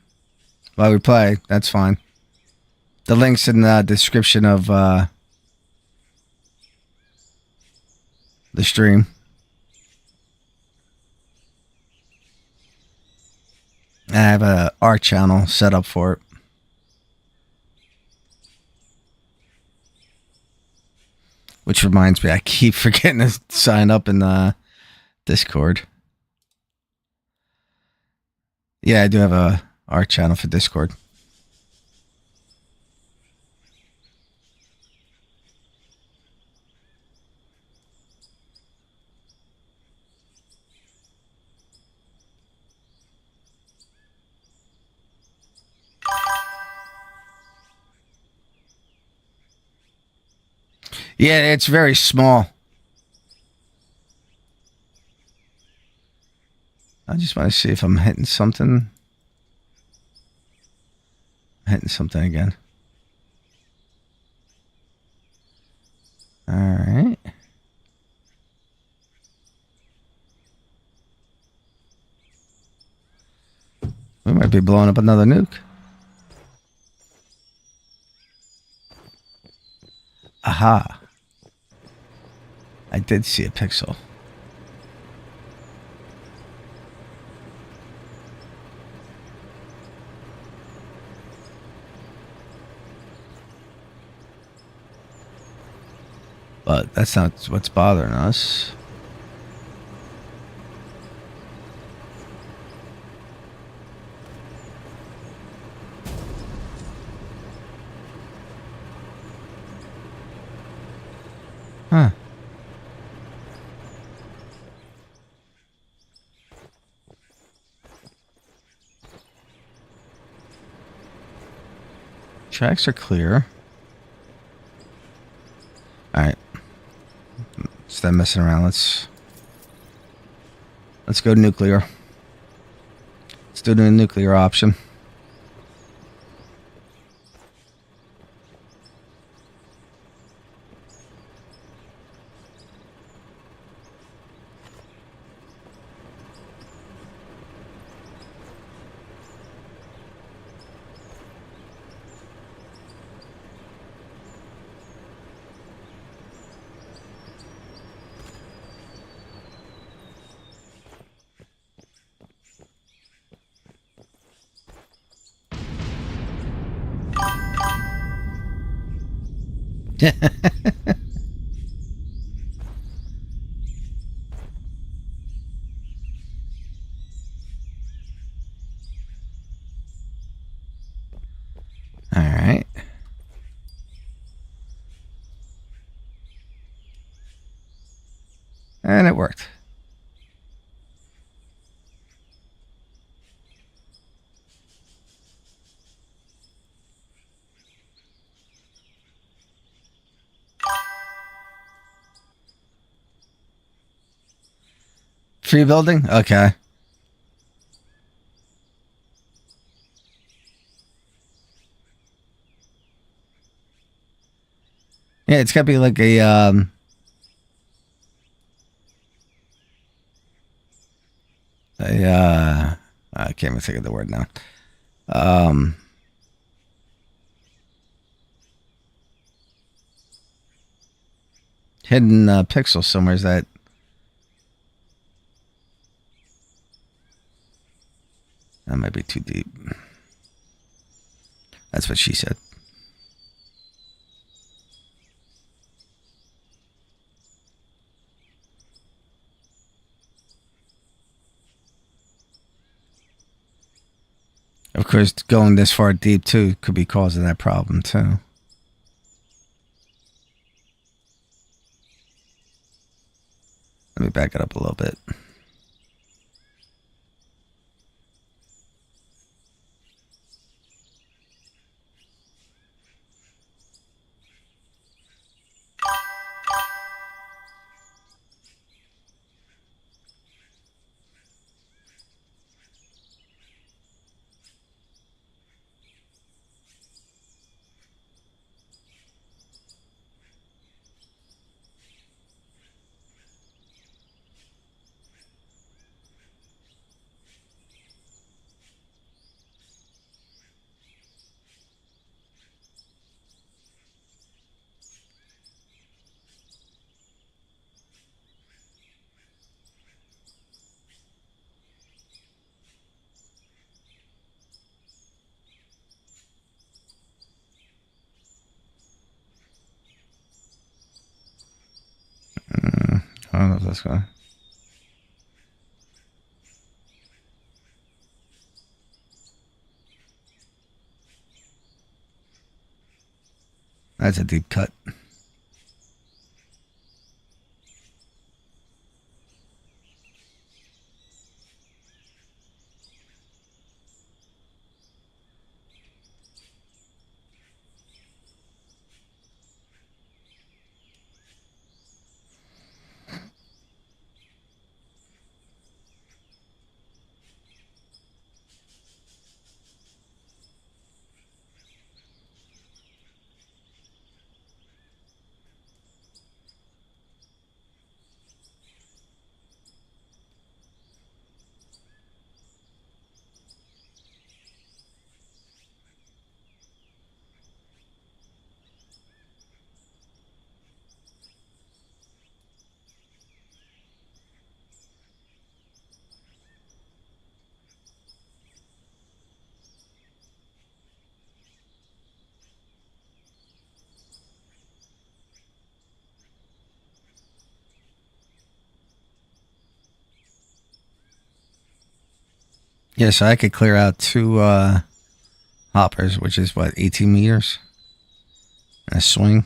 we play, that's fine. The link's in the description of the stream. I have a art channel set up for it. Which reminds me, I keep forgetting to sign up in the Discord. Yeah, I do have a art channel for Discord. Yeah, it's very small. I just want to see if I'm hitting something. I'm hitting something again. All right. We might be blowing up another nuke. Aha. I did see a pixel. But that's not what's bothering us. Huh. Tracks are clear. Alright. Instead of messing around, let's go nuclear. Let's do the nuclear option. All right. And it worked. Free building? Okay. Yeah, it's gotta be like I can't even think of the word now. Hidden pixel somewhere. Is that? That might be too deep. That's what she said. Of course, going this far deep too could be causing that problem too. Let me back it up a little bit. if that's going. That's a deep cut. Yeah, so I could clear out 2 hoppers, which is what, 18 meters? And a swing.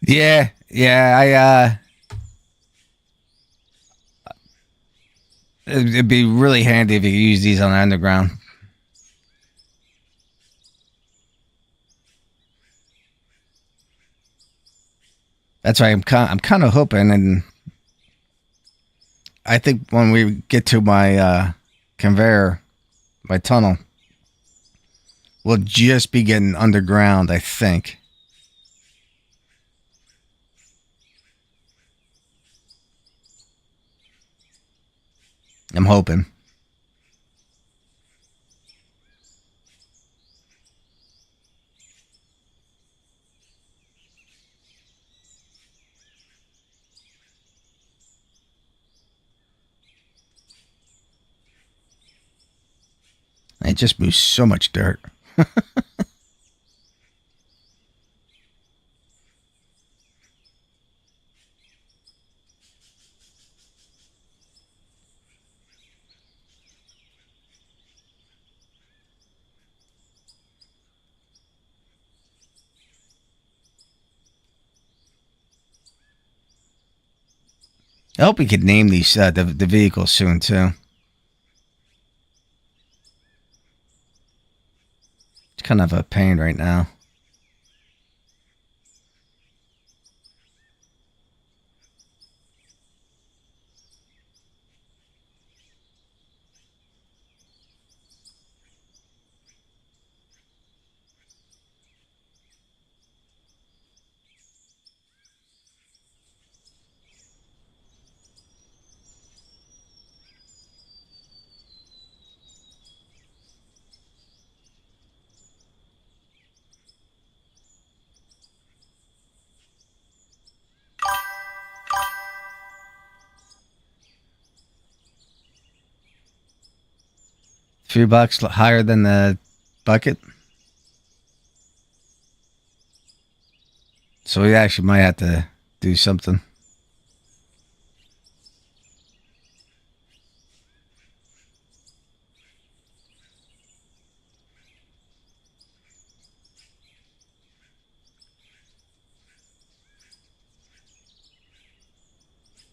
Yeah, it'd be really handy if you could use these on the underground. That's why I'm kind of hoping, and I think when we get to my conveyor, my tunnel, we'll just be getting underground, I think. I'm hoping. It just moves so much dirt. I hope we could name these the vehicles soon too. It's kind of a pain right now. $3 higher than the bucket. So we actually might have to do something.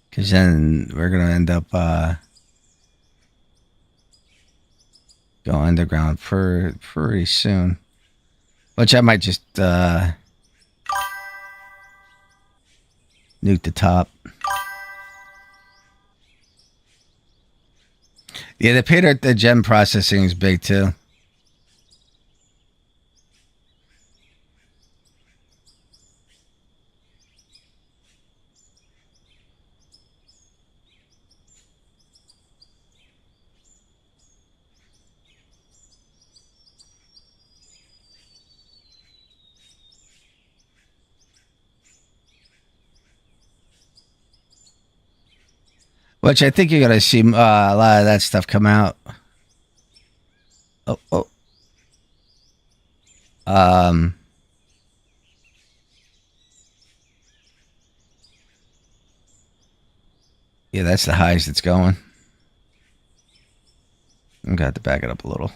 Because then we're going to end up going underground pretty soon. Which I might just Nuke the top. Yeah, the pay dirt, the gem processing is big too. Which I think you're gonna see a lot of that stuff come out. Oh. Yeah, that's the highest it's going. I'm gonna have to back it up a little.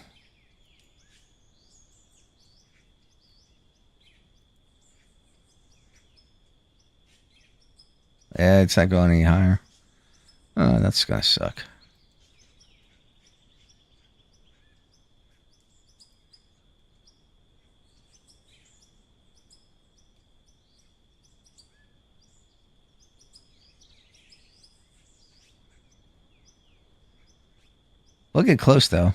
Yeah, it's not going any higher. Oh, that's gonna suck. We'll get close though.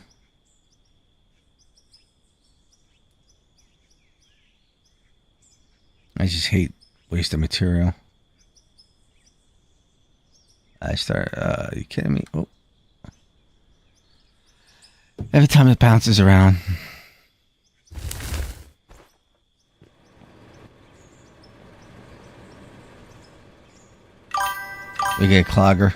I just hate wasting material. Are you kidding me? Oh. Every time it bounces around. We get a clogger.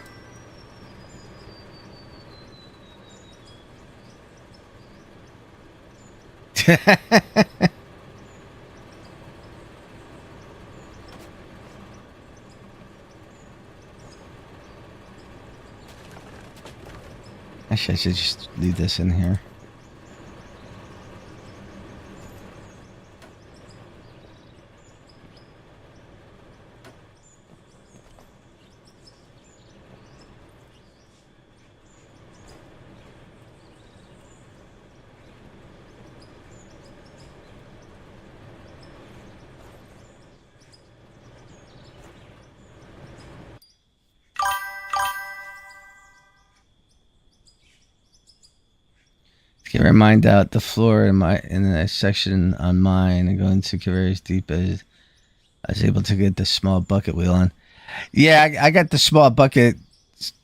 Actually, I should just leave this in here. Get remind out the floor in the section on mine and go into very deep as I was able to get the small bucket wheel on. Yeah, I got the small bucket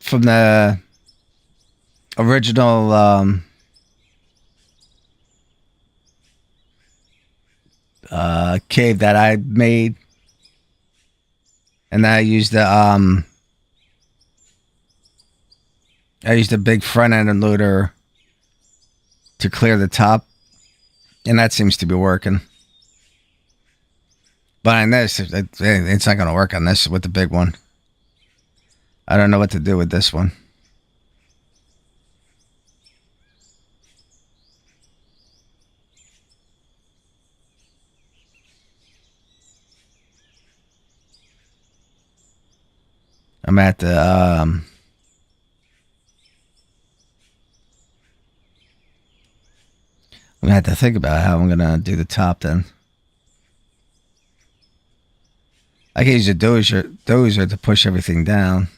from the original cave that I made, and I used the big front end loader to clear the top, and that seems to be working. But on this, it's not going to work on this with the big one. I don't know what to do with this one. I'm at the I'm gonna have to think about how I'm gonna do the top then. I can use a dozer to push everything down.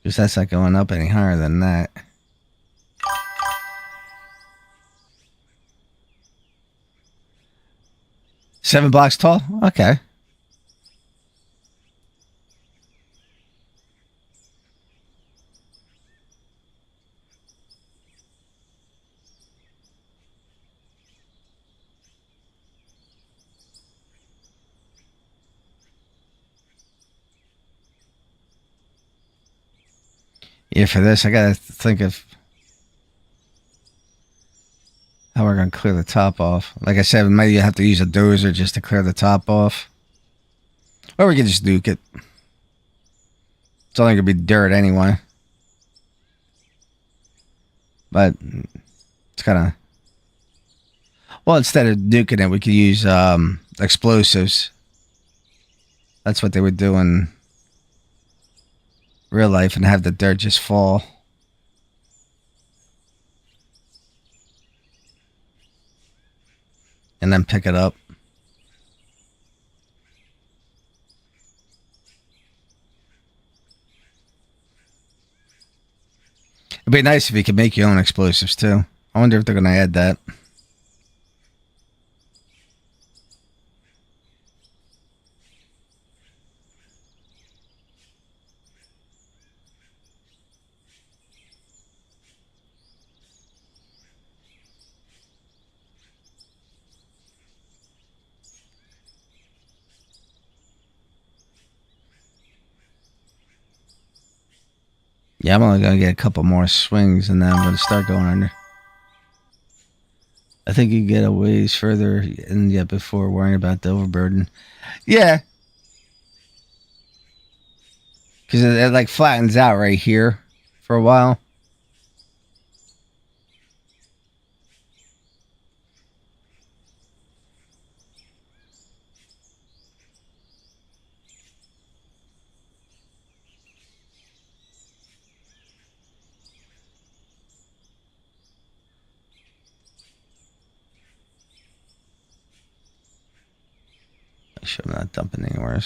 Because that's not going up any higher than that. Seven blocks tall? Okay. Yeah, for this, I gotta think of how we're gonna clear the top off. Like I said, maybe you have to use a dozer just to clear the top off. Or we can just nuke it. It's only gonna be dirt anyway. But it's kinda... Well, instead of nuking it, we could use explosives. That's what they would do in real life and have the dirt just fall. and then pick it up. It'd be nice if you could make your own explosives too. I wonder if they're going to add that. Yeah, I'm only going to get a couple more swings and then I'm going to start going under. I think you get a ways further in yet before worrying about the overburden. Yeah. Because it like flattens out right here for a while. I should have not dumping anywhere.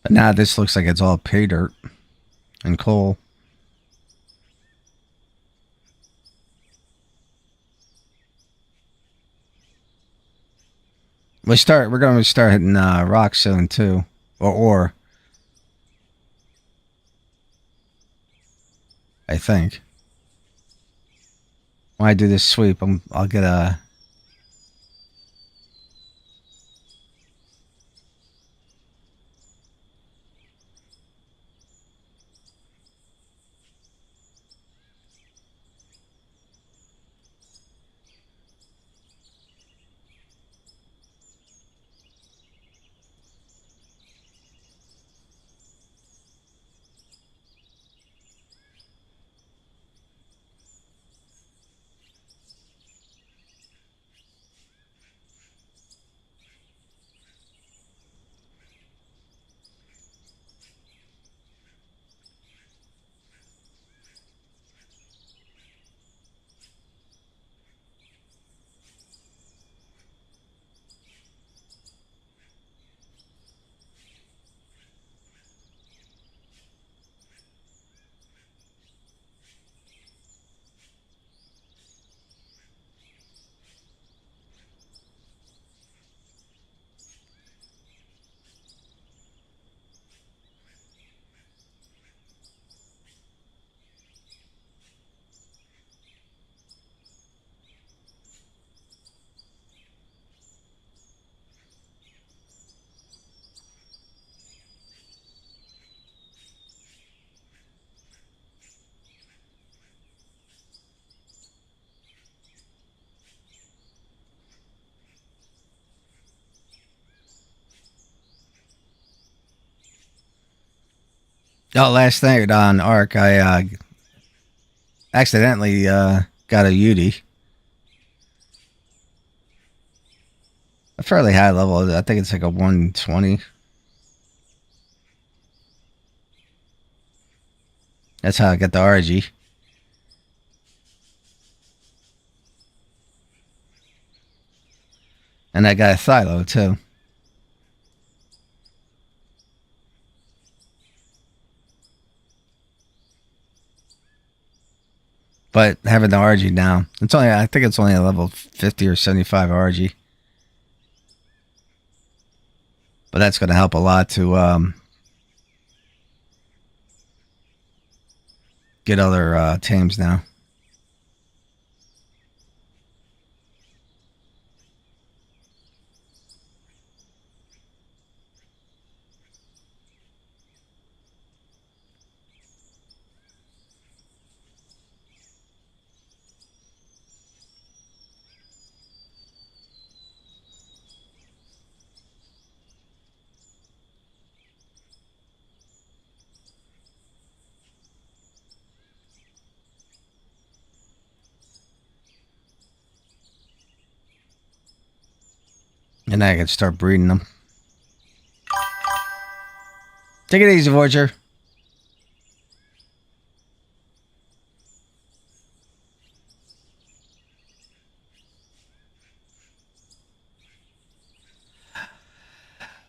But now this looks like it's all pay dirt and coal. We're going to start hitting rock soon too, or I think when I do this sweep, I'll get a. Oh, last night on Ark, I accidentally got a Yudi. A fairly high level. I think it's like a 120. That's how I got the RG. And I got a Thylo too. But having the RG now, I think it's only a level 50 or 75 RG. But that's going to help a lot to get other tames now. And I can start breeding them. Take it easy, Voyager.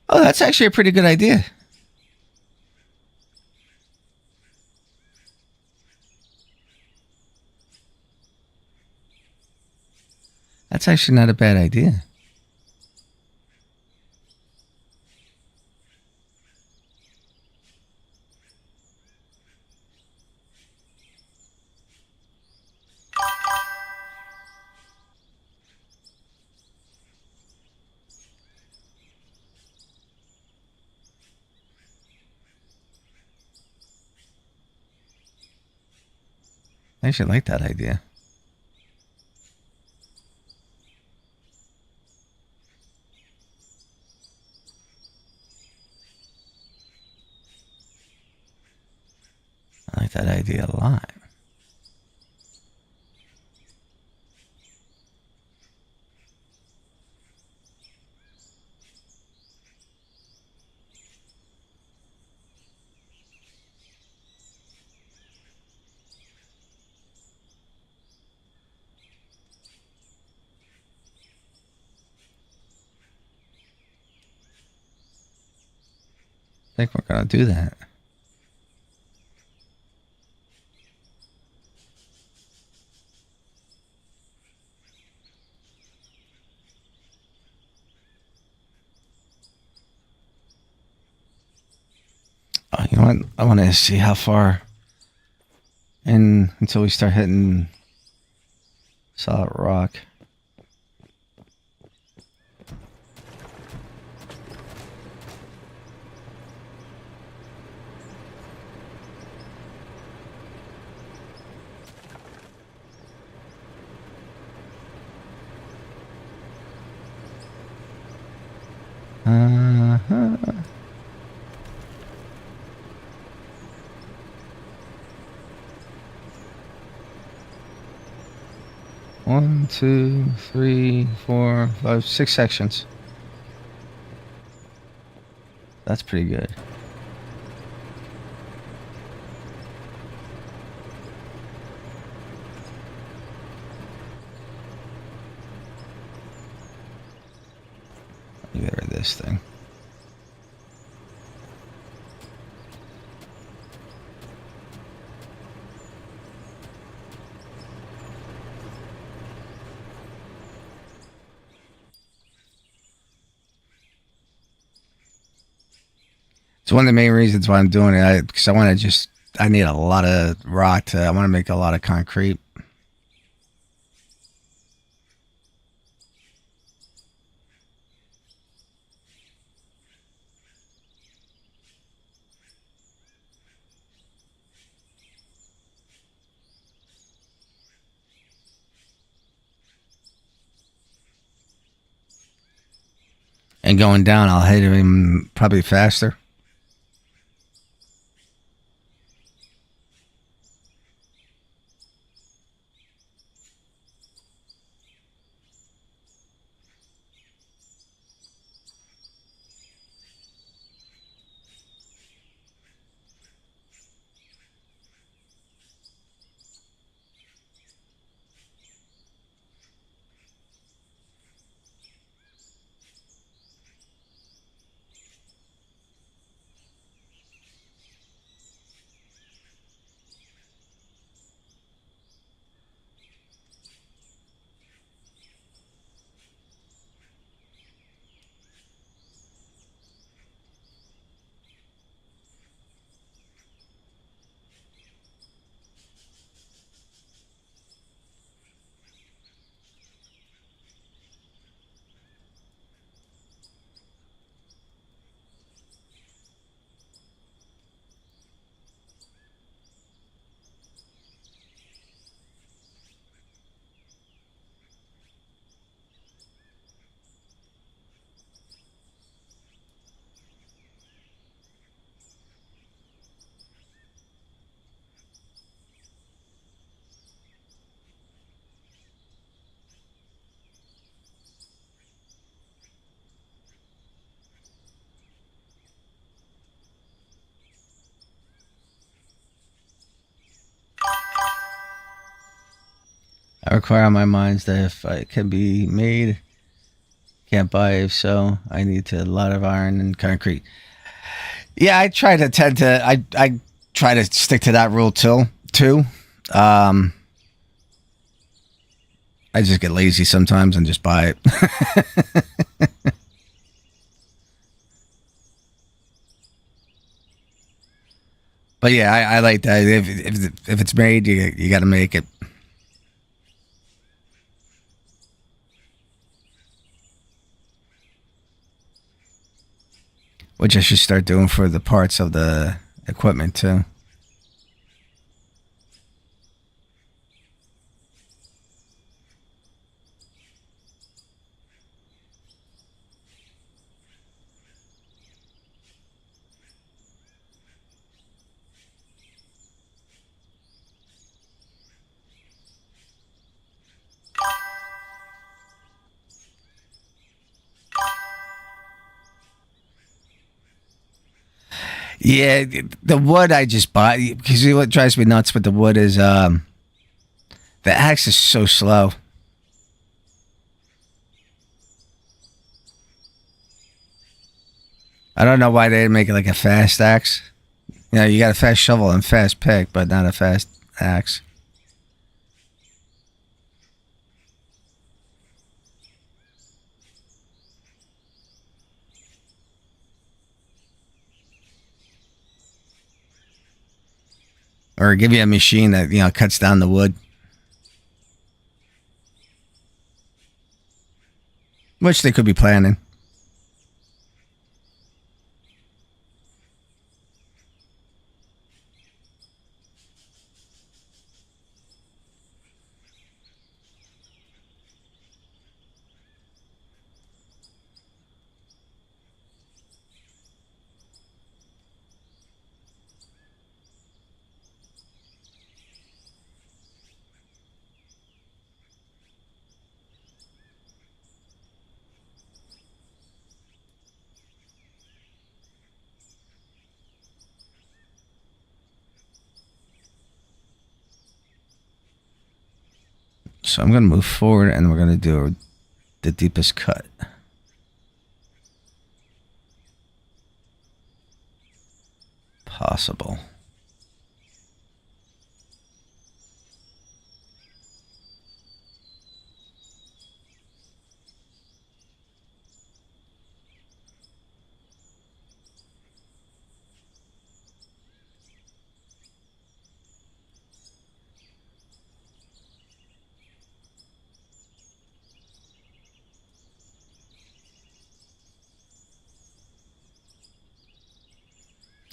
Oh, that's actually a pretty good idea. That's actually not a bad idea. I actually like that idea. I like that idea a lot. I think we're going to do that. You know what? I want to see how far in until we start hitting solid rock. Uh-huh. One, two, three, four, five, 6 sections. That's pretty good. Let me get rid of this thing. It's one of the main reasons why I'm doing it. Because I need a lot of rock. I want to make a lot of concrete. And going down, I'll hit him probably faster. require on my mind is that if it can be made, can't buy. If so, I need a lot of iron and concrete. Yeah, I try to stick to that rule too. Um, I just get lazy sometimes and just buy it. But yeah, I like that. If it's made, you got to make it. Which I should start doing for the parts of the equipment too. Yeah, the wood I just buy because what drives me nuts with the wood is the axe is so slow. I don't know why they didn't make it like a fast axe. You know, you got a fast shovel and fast pick, but not a fast axe. Or give you a machine that, cuts down the wood. Which they could be planning. So I'm going to move forward and we're going to do the deepest cut. Possible.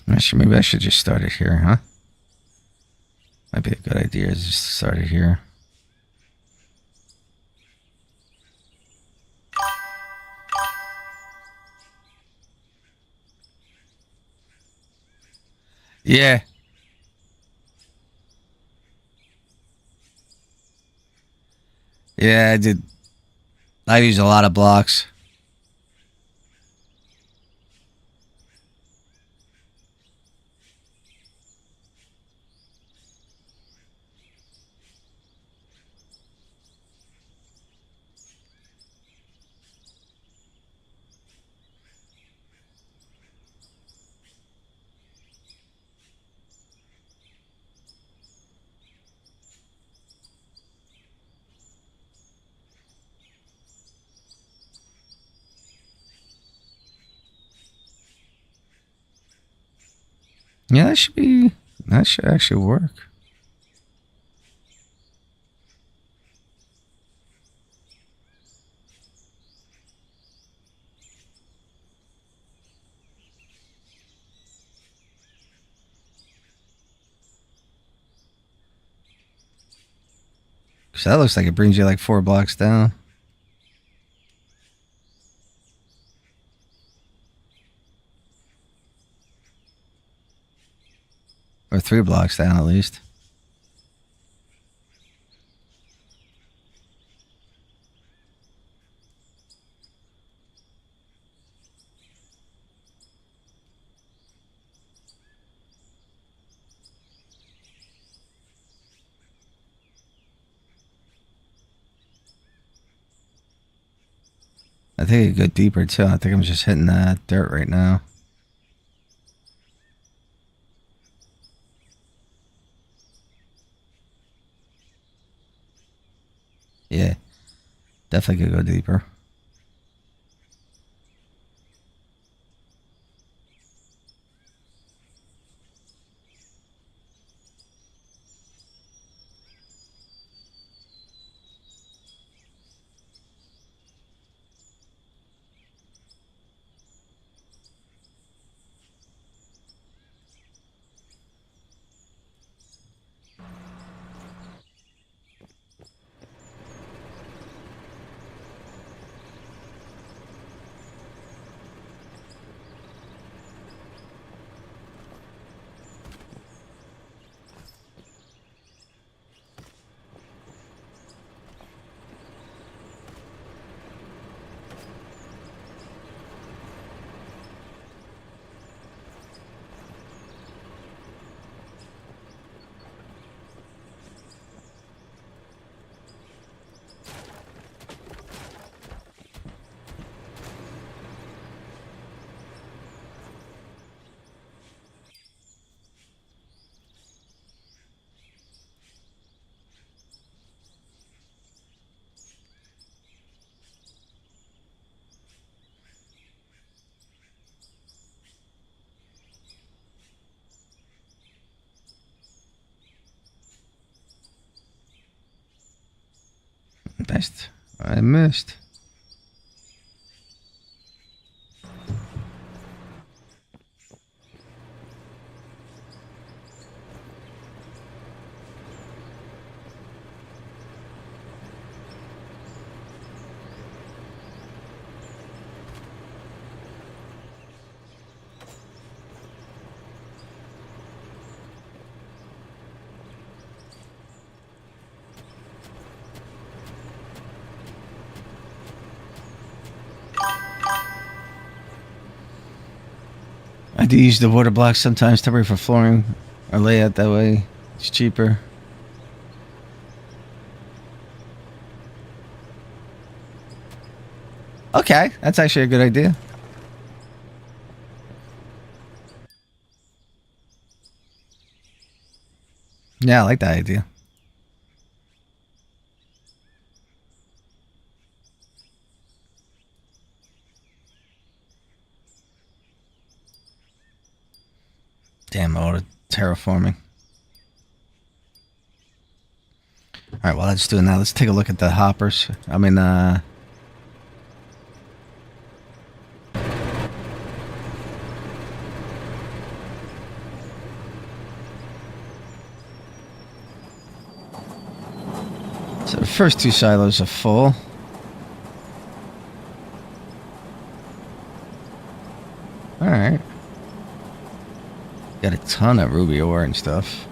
Actually, maybe I should just start it here, huh? Might be a good idea to just start it here. Yeah. Yeah, I did. I use a lot of blocks. Yeah, that should actually work. So that looks like it brings you like 4 blocks down. Or 3 blocks down at least. think it could go deeper too. I think I'm just hitting the dirt right now. Yeah, definitely could go deeper. Best. I missed. I do use the water blocks sometimes temporary for flooring or lay out that way. It's cheaper. Okay, that's actually a good idea. Yeah, I like that idea. Damn, all the terraforming. All right, well, let's do it now. Let's take a look at the hoppers. I mean, so the first two silos are full. All right. Got a ton of ruby ore and stuff.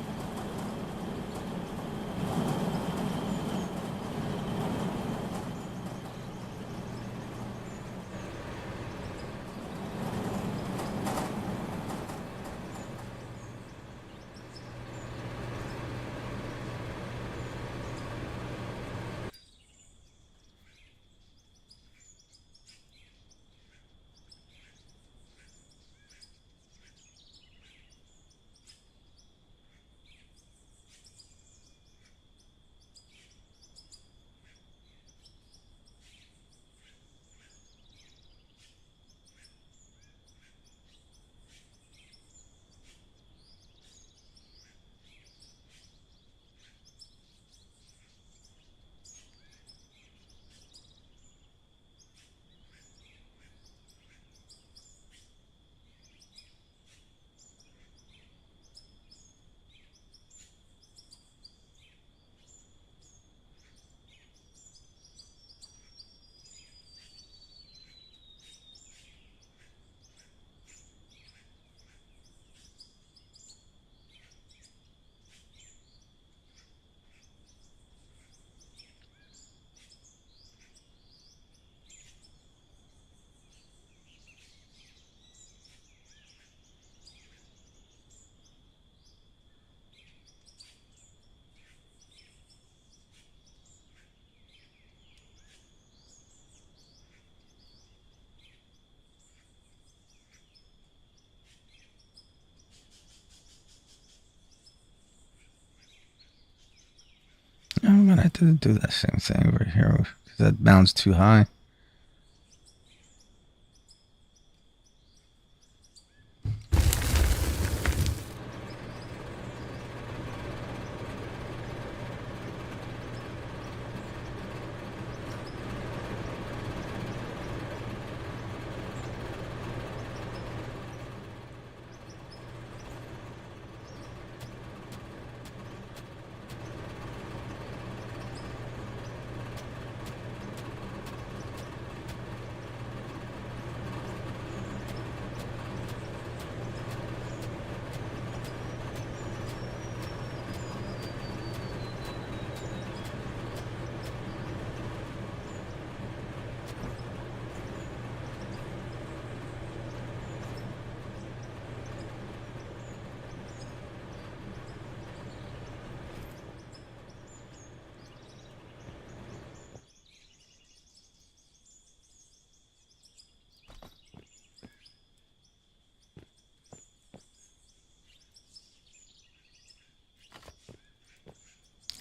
gonna have to do that same thing over here. That mound's too high.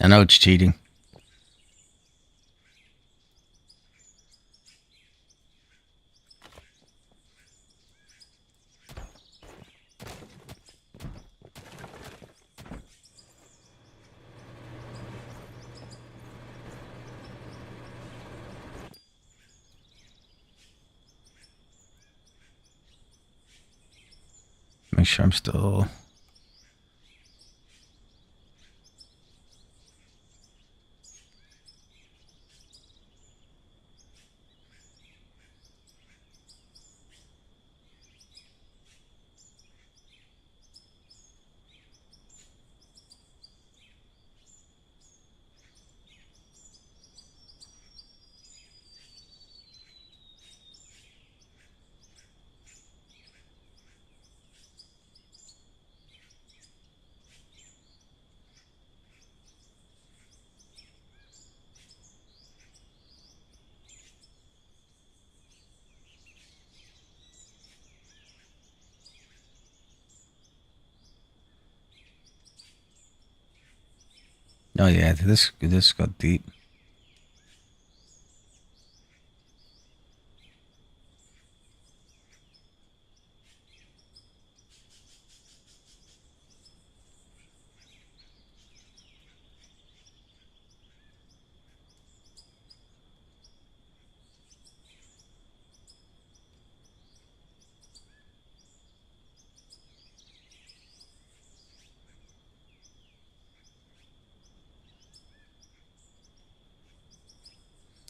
I know it's cheating. Make sure I'm still... Oh yeah, this got deep.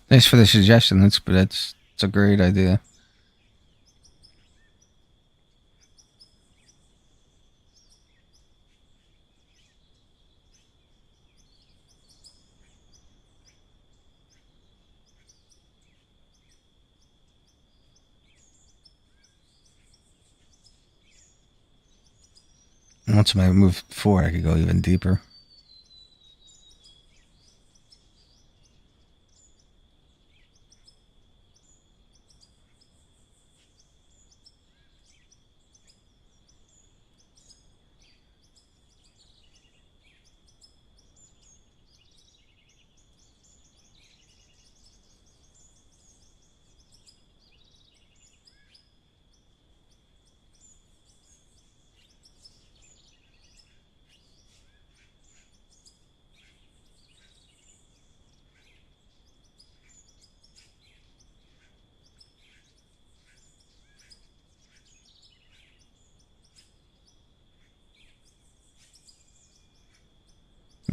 Thanks for the suggestion. That's a great idea. Once I move forward, I could go even deeper.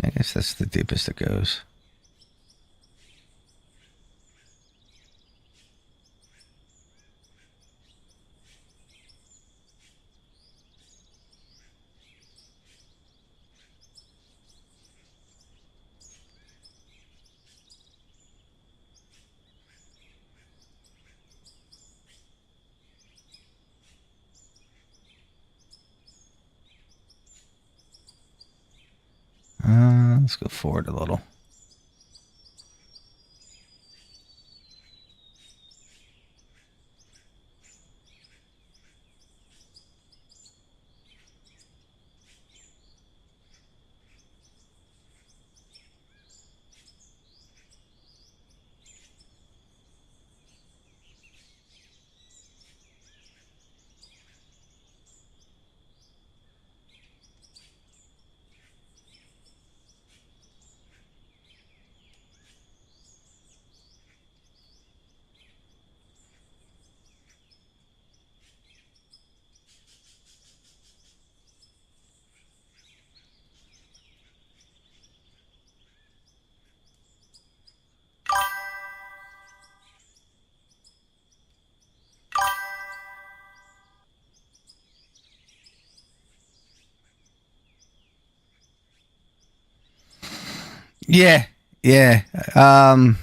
I guess that's the deepest it goes. Let's go forward a little. Yeah, yeah. The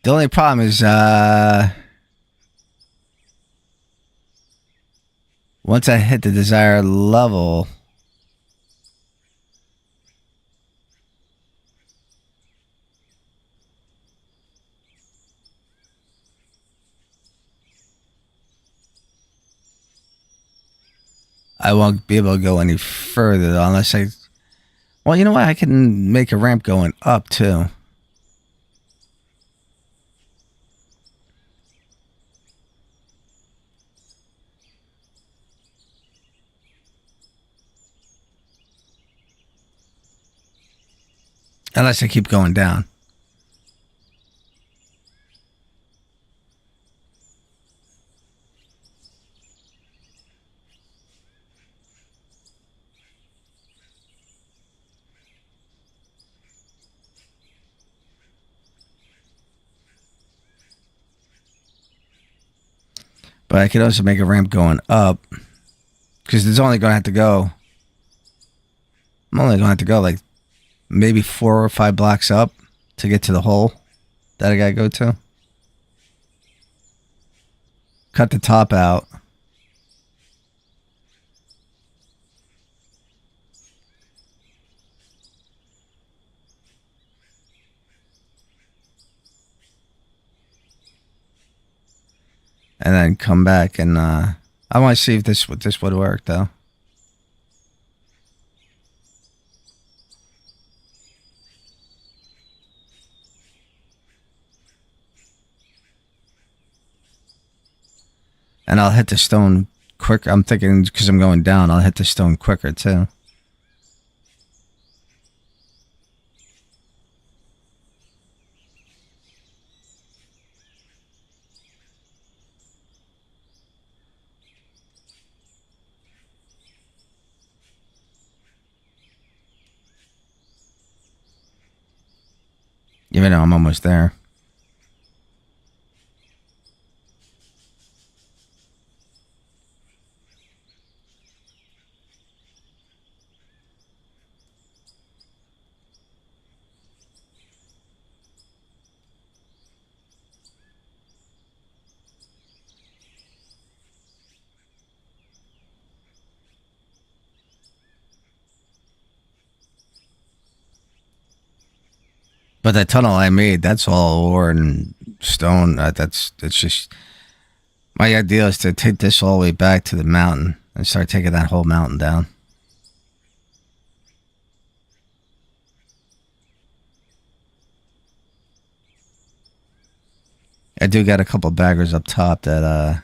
only problem is once I hit the desired level, I won't be able to go any further unless I. Well, you know what? I can make a ramp going up too. Unless I keep going down. But I could also make a ramp going up. Because it's only going to have to go. I'm only going to have to go like maybe 4 or 5 blocks up to get to the hole that I got to go to. Cut the top out. And then come back and I want to see if this would work though. And I'll hit the stone quick. I'm thinking because I'm going down, I'll hit the stone quicker too. Even though I'm almost there. But that tunnel I made, that's all ore and stone. It's just my idea is to take this all the way back to the mountain and start taking that whole mountain down. I do got a couple baggers up top that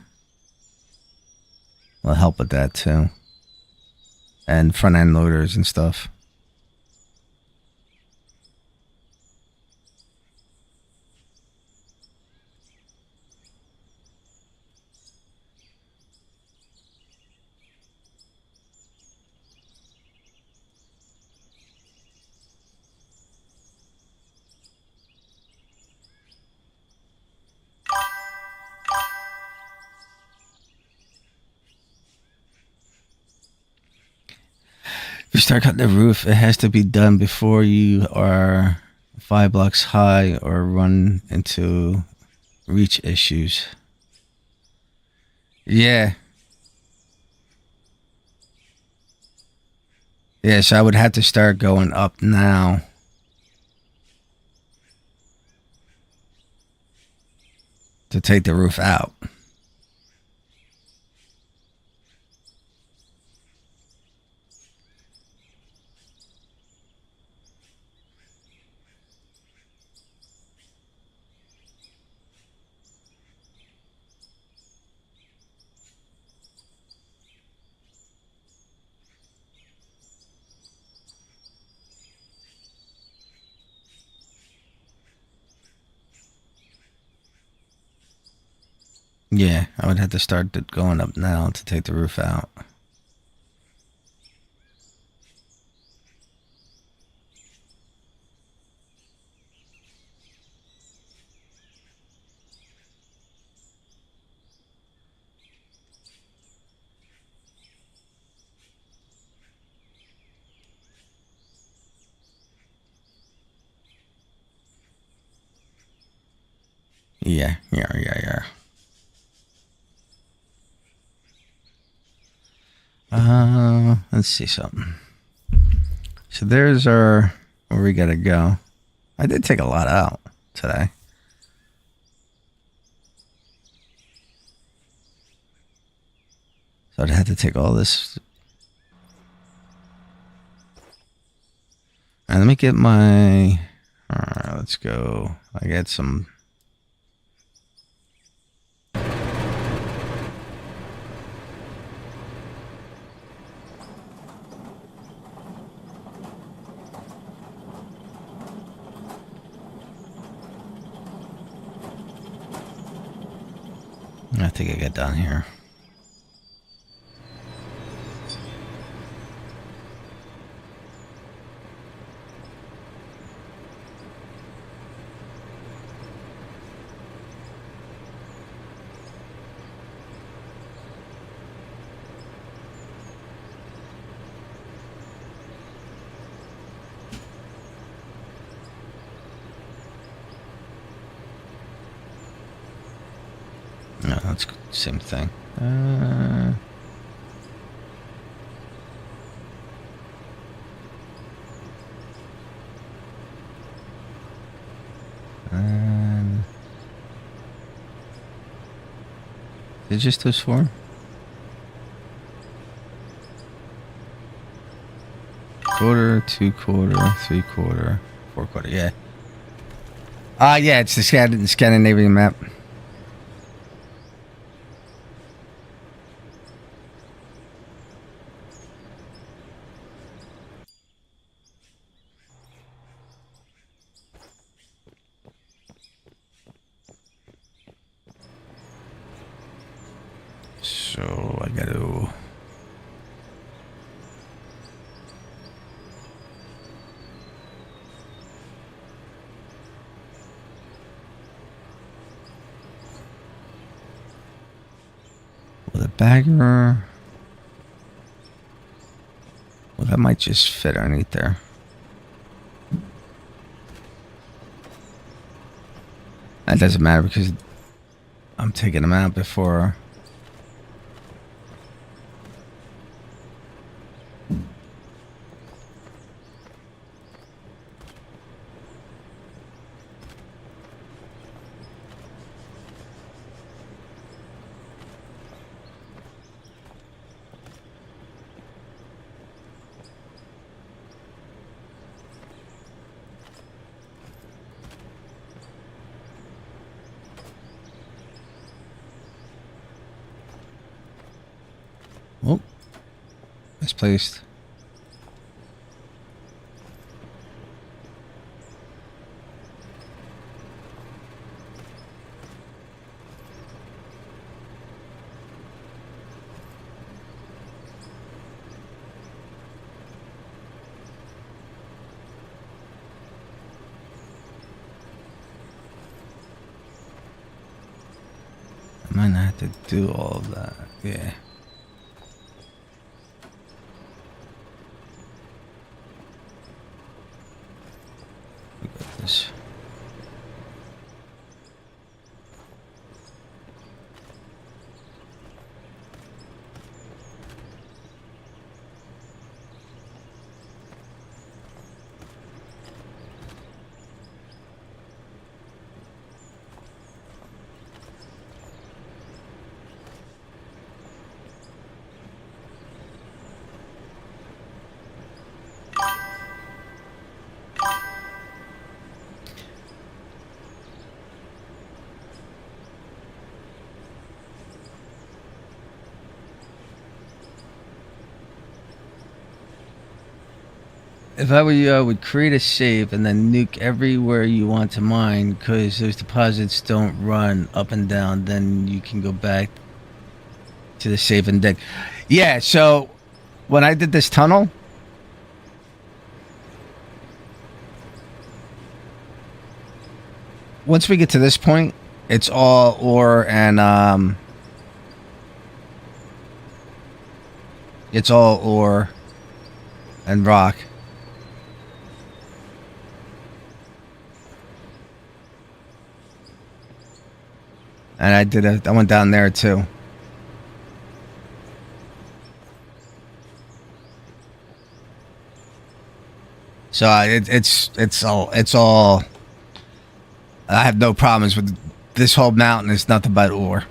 will help with that too, and front end loaders and stuff. If you start cutting the roof, it has to be done before you are 5 blocks high or run into reach issues. Yeah. Yeah, so I would have to start going up now. To take the roof out. Yeah, I would have to start going up now to take the roof out. Yeah. Let's see something. So there's our where we gotta go. I did take a lot out today. So I'd have to take all this. All right, let me get my. All right, let's go. I got some. I think I got down here. No, that's same thing. Is it just those four? Quarter, 2/4, 3/4, 4/4. Yeah. Yeah, it's the Scandinavian map. So I gotta. With a bagger. Well, that might just fit underneath there. That doesn't matter because I'm taking them out before. Oh, misplaced. I might not have to do all of that. Yeah. Look at this. If I were you, I would create a save and then nuke everywhere you want to mine because those deposits don't run up and down. Then you can go back to the save and dig. Yeah, so when I did this tunnel, once we get to this point, it's all ore and it's all ore and rock. And I went down there too. So it's all. I have no problems with this whole mountain. Is nothing but ore.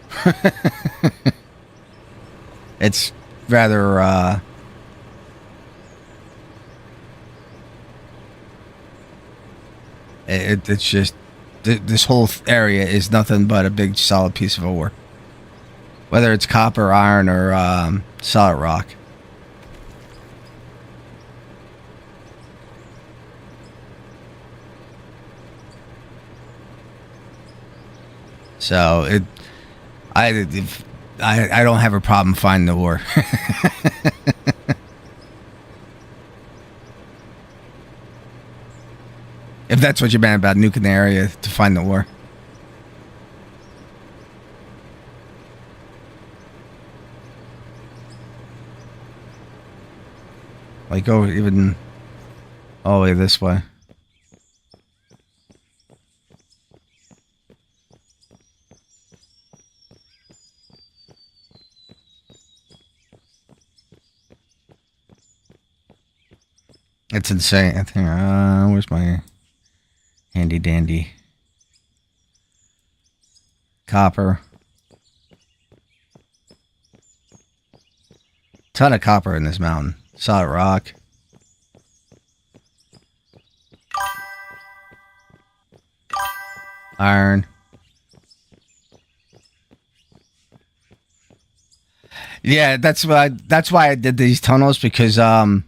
It's rather. It's just this whole area is nothing but a big solid piece of ore. Whether it's copper, iron, or solid rock. So I don't have a problem finding the ore. If that's what you're mad about, nuking the area to find the ore. Like go even all the way this way. It's insane. I think. Where's my handy dandy copper? Ton of copper in this mountain. Solid rock. Iron. Yeah, that's why I did these tunnels, because I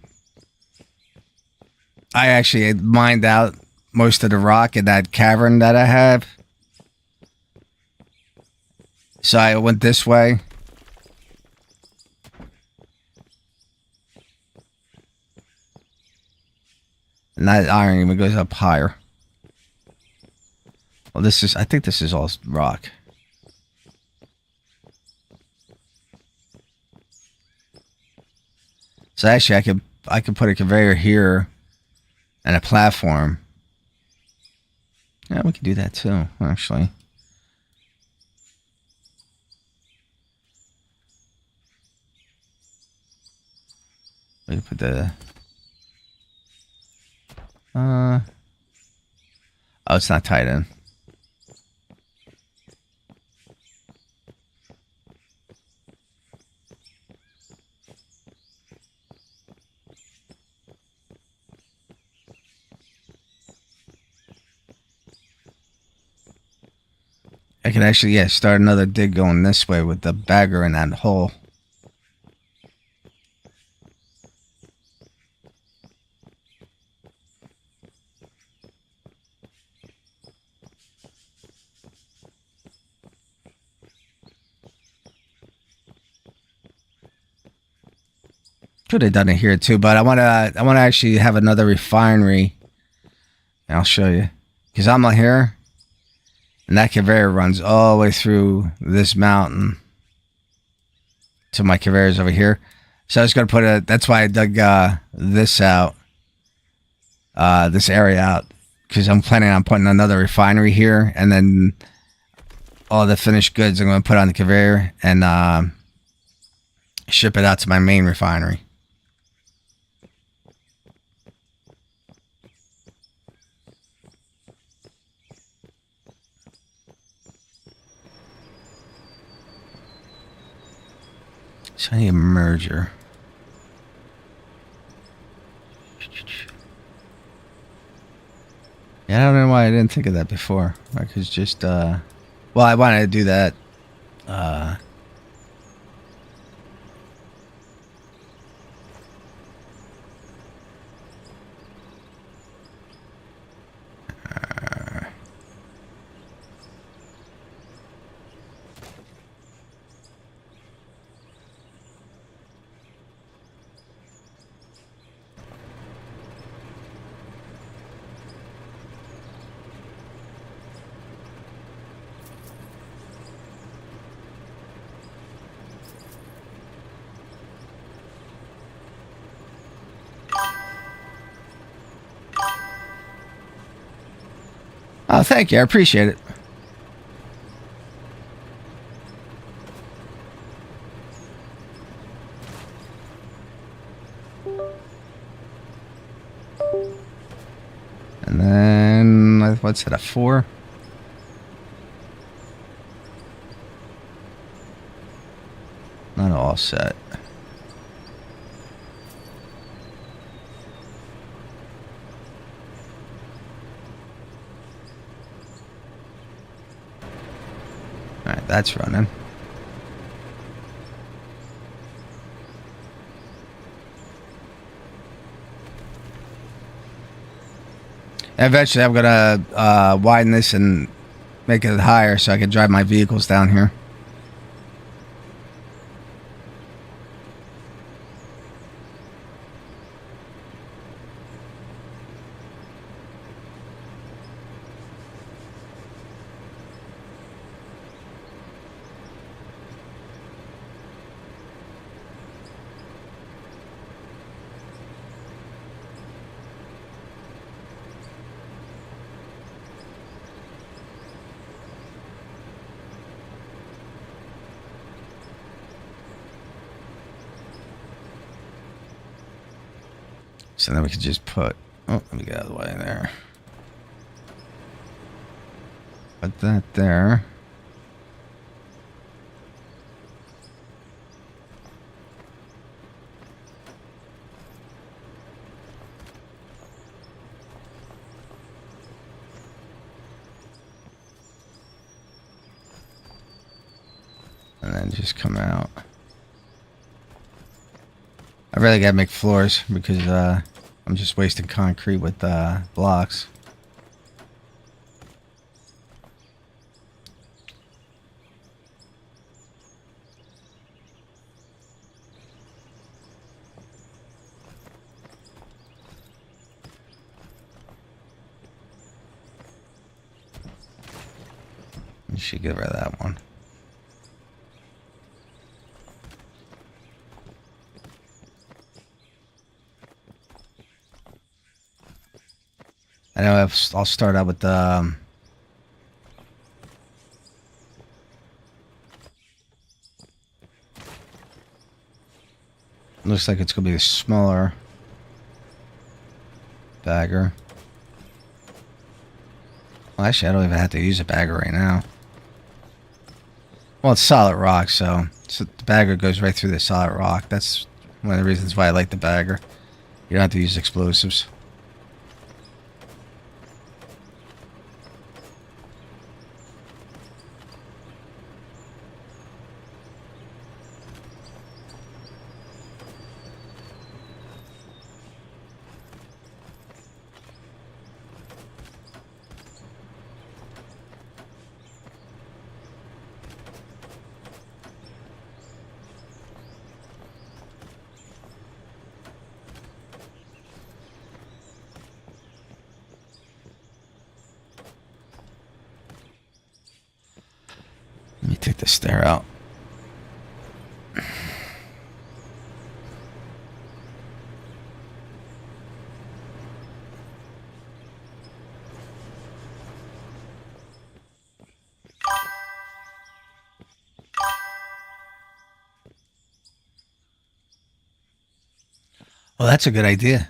actually mined out most of the rock in that cavern that I have. So I went this way. And that iron even goes up higher. Well, I think this is all rock. So actually I could put a conveyor here and a platform. Yeah, we can do that too, actually. We can put the oh, it's not tied in. I can actually, yeah, start another dig going this way with the bagger in that hole. Could have done it here too, but I want to actually have another refinery. And I'll show you, because I'm not here. And that conveyor runs all the way through this mountain to my conveyors over here. So I was going to put that's why I dug this out, this area out, because I'm planning on putting another refinery here, and then all the finished goods I'm going to put on the conveyor and ship it out to my main refinery. So I need a merger. Yeah, I don't know why I didn't think of that before. I could just, well, I wanted to do that. Oh, thank you. I appreciate it. And then, what's it, a 4? Not all set. Alright, that's running. Eventually, I'm gonna widen this and make it higher so I can drive my vehicles down here. So then we can just put... Oh, let me get out of the way there. Put that there. And then just come out. I really gotta make floors because I'm just wasting concrete with blocks. You should get rid of that one. I know I'll start out with the... looks like it's going to be a smaller bagger. Well, actually, I don't even have to use a bagger right now. Well, it's solid rock, so the bagger goes right through the solid rock. That's one of the reasons why I like the bagger. You don't have to use explosives. Let me take the stair out. Well, that's a good idea.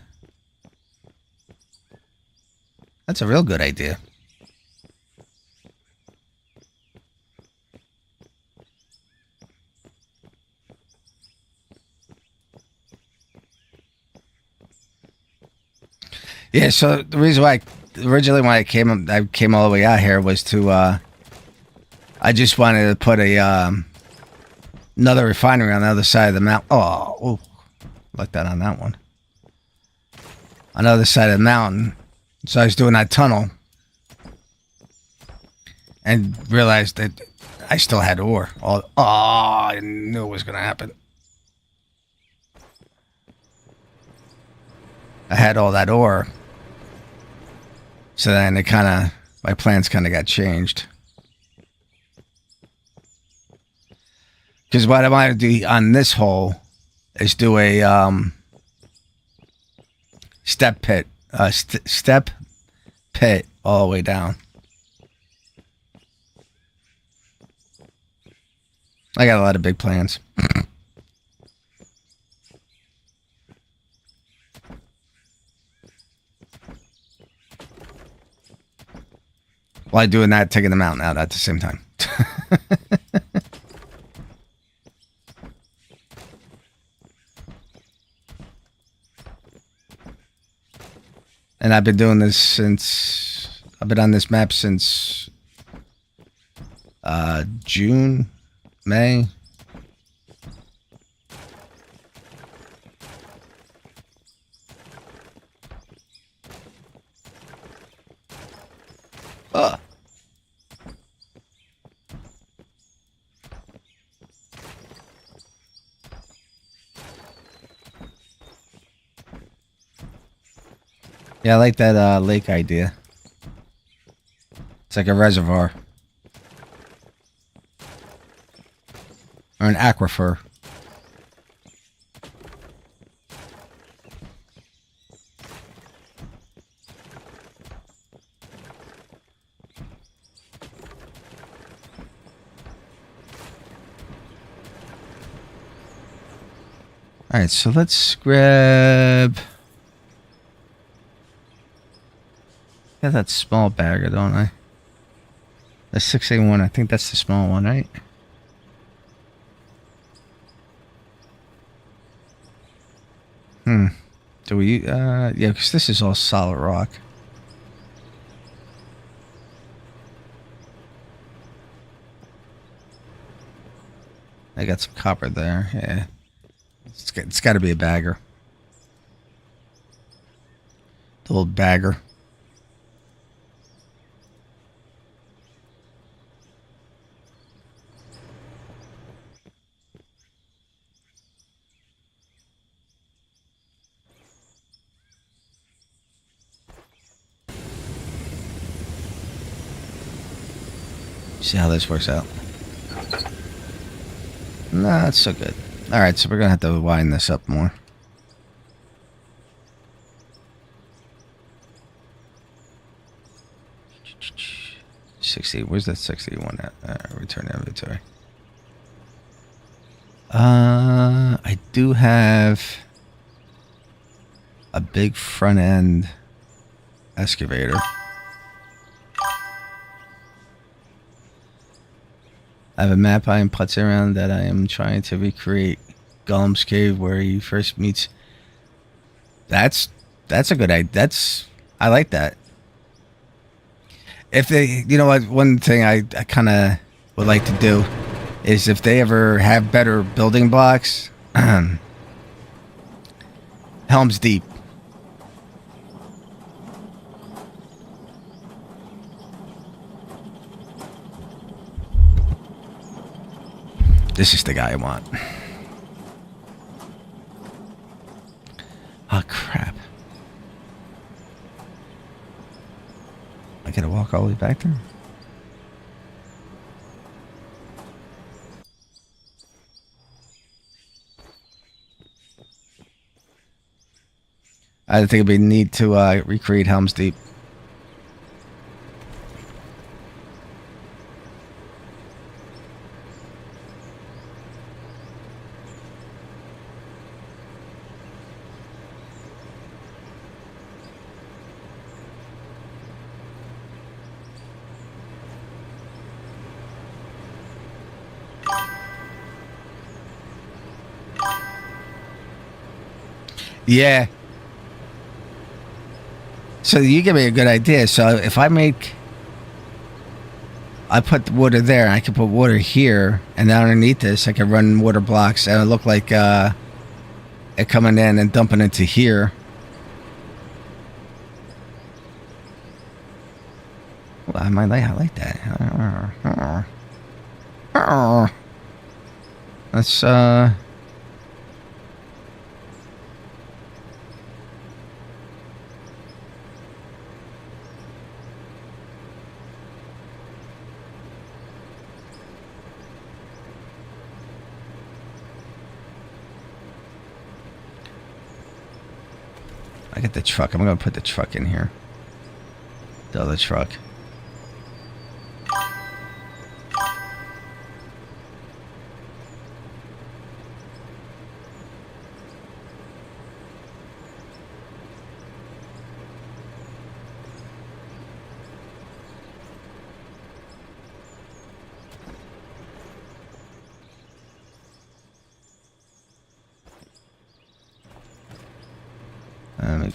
That's a real good idea. Yeah, so the reason why originally when I came all the way out here was to I just wanted to put a another refinery on the other side of the mountain. Oh, like that on that one. On the other side of the mountain. So I was doing that tunnel and realized that I still had ore. I knew it was going to happen. I had all that ore. So then my plans kind of got changed. Because what I want to do on this hole is do a step pit all the way down. I got a lot of big plans. While doing that, taking the mountain out at the same time. And I've been doing this since... I've been on this map since... June? May? Ugh. Yeah, I like that lake idea. It's like a reservoir. Or an aquifer. Alright, so let's grab... Got that small bagger, don't I? The 681, I think that's the small one, right? Do we, yeah, because this is all solid rock. I got some copper there, yeah. It's got to be a bagger. The old bagger. See how this works out. Nah, it's so good. Alright, so we're gonna have to wind this up more. Where's that 61 at? Return inventory. I do have a big front end excavator. I have a map I am putzing around that I am trying to recreate Gollum's Cave where he first meets. That's a good idea. I like that. If they, you know what, one thing I kind of would like to do is if they ever have better building blocks, Helm's Deep. This is the guy I want. Oh, crap. I gotta walk all the way back there? I think it'd be neat to recreate Helm's Deep. Yeah. So you give me a good idea. So if I put the water there, and I can put water here, and then underneath this, I can run water blocks, and it look like it coming in and dumping into here. Well, I like that. Let's I get the truck. I'm gonna put the truck in here. The other truck.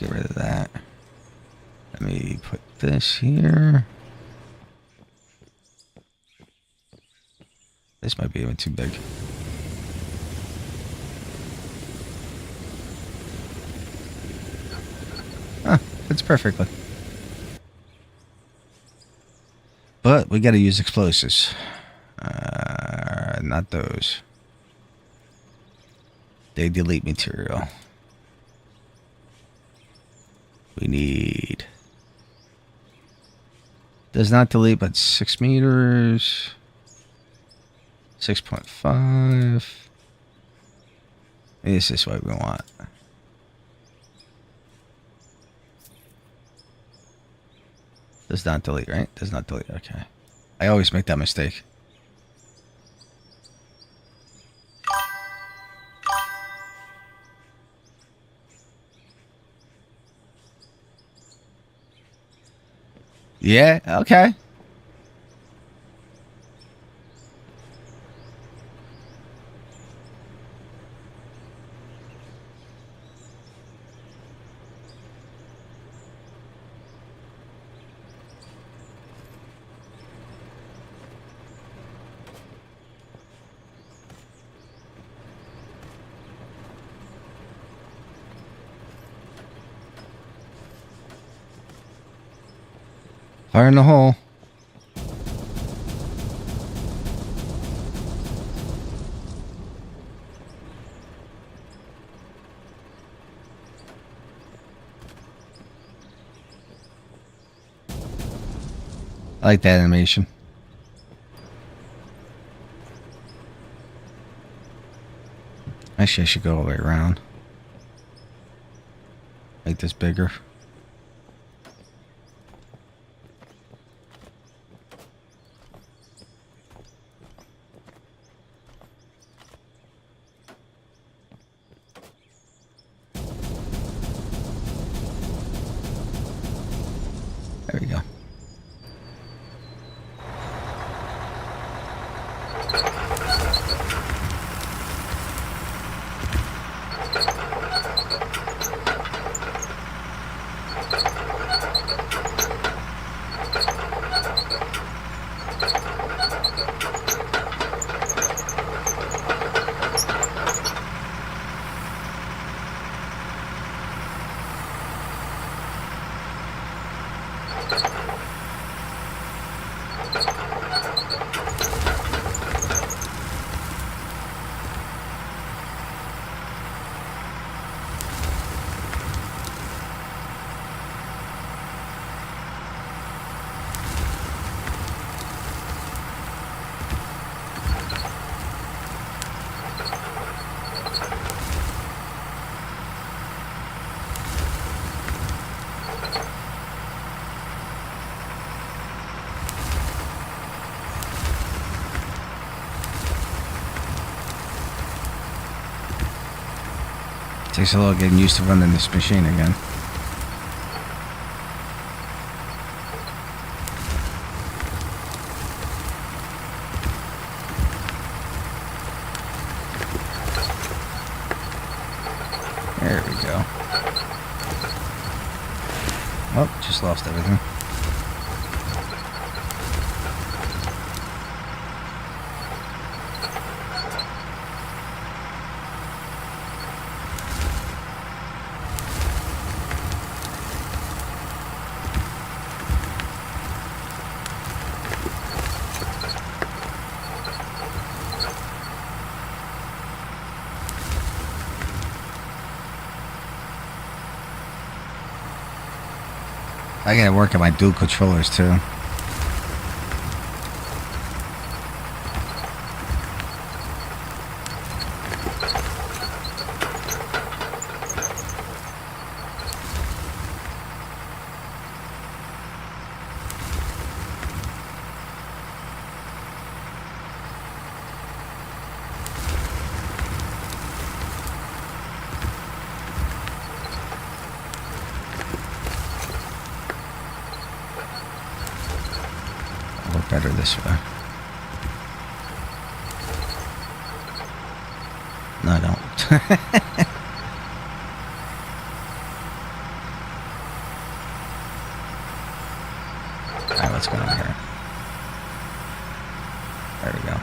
me get rid of that. Let me put this here. This might be even too big. Huh, fits perfectly. But we gotta use explosives. Not those. They delete material. We need... Does not delete, but 6 meters. 6.5. This is what we want. Does not delete, right? Does not delete, okay. I always make that mistake. Yeah, okay. Fire in the hole. I like that animation. Actually, I should go all the way around. Make this bigger. There we go. Takes a little getting used to running this machine again. There we go. Oh, just lost everything. I gotta work on my dual controllers too. Better this way. No, I don't. what's going on here. There we go.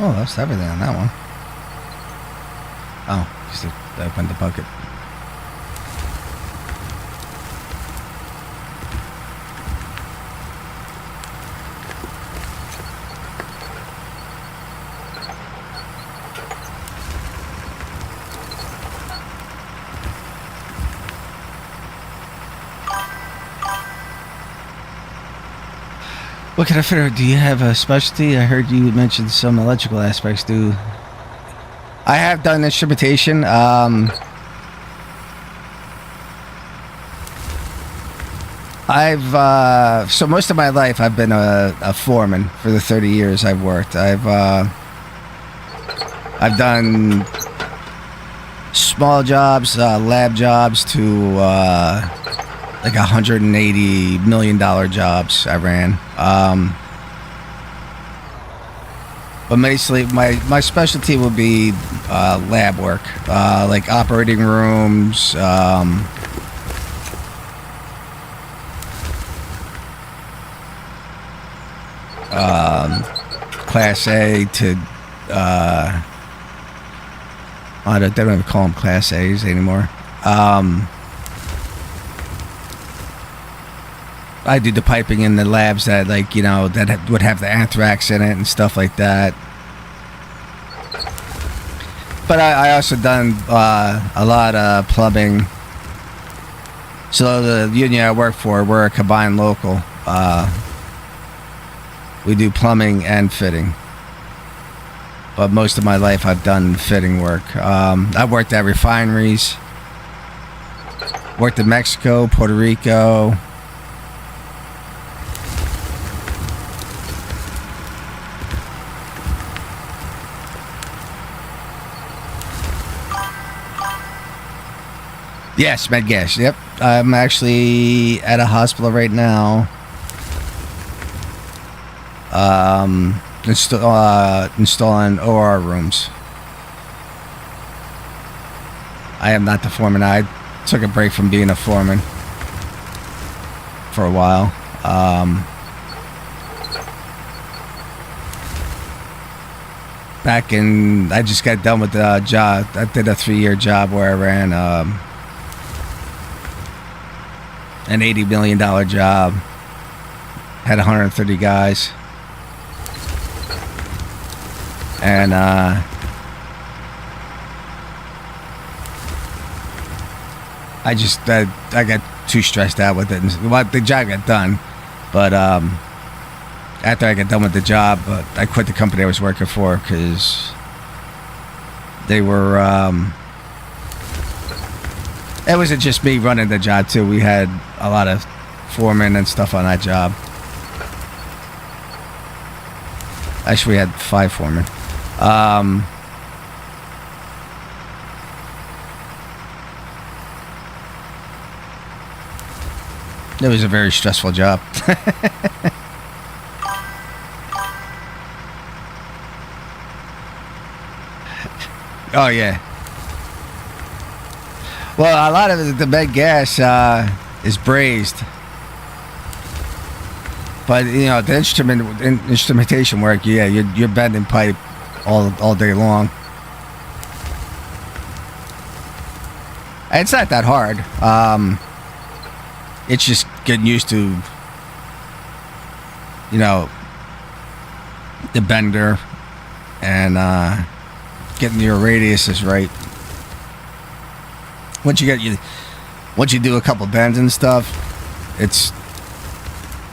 Oh, that's everything on that one. Oh, just opened the bucket. What can I fit? Do you have a specialty? I heard you mention some electrical aspects. I have done instrumentation. So most of my life I've been a foreman for the 30 years I've worked. I've done small jobs, lab jobs to like $180 million jobs I ran. But mostly my specialty would be lab work, like operating rooms, Class A to they don't even call them Class A's anymore. I do the piping in the labs that, like, you know, that would have the anthrax in it and stuff like that. But I also done a lot of plumbing. So the union I work for, we're a combined local. We do plumbing and fitting. But most of my life I've done fitting work. I've worked at refineries. Worked in Mexico, Puerto Rico. Yes, Medgas. Yep. I'm actually at a hospital right now. Installing OR rooms. I am not the foreman. I took a break from being a foreman for a while. I just got done with the job. I did a 3-year job where I ran an $80 million job. Had 130 guys. And I got too stressed out with it. Well, the job got done, but after I got done with the job, I quit the company I was working for because they were. It wasn't just me running the job too. We had a lot of foremen and stuff on that job. Actually, we had 5 foremen. It was a very stressful job. Oh, yeah. Well, a lot of the med gas is brazed. But, you know, the instrumentation work, yeah, you're bending pipe all day long. It's not that hard. It's just getting used to, you know, the bender and getting your radiuses right. Once you do a couple bends and stuff, it's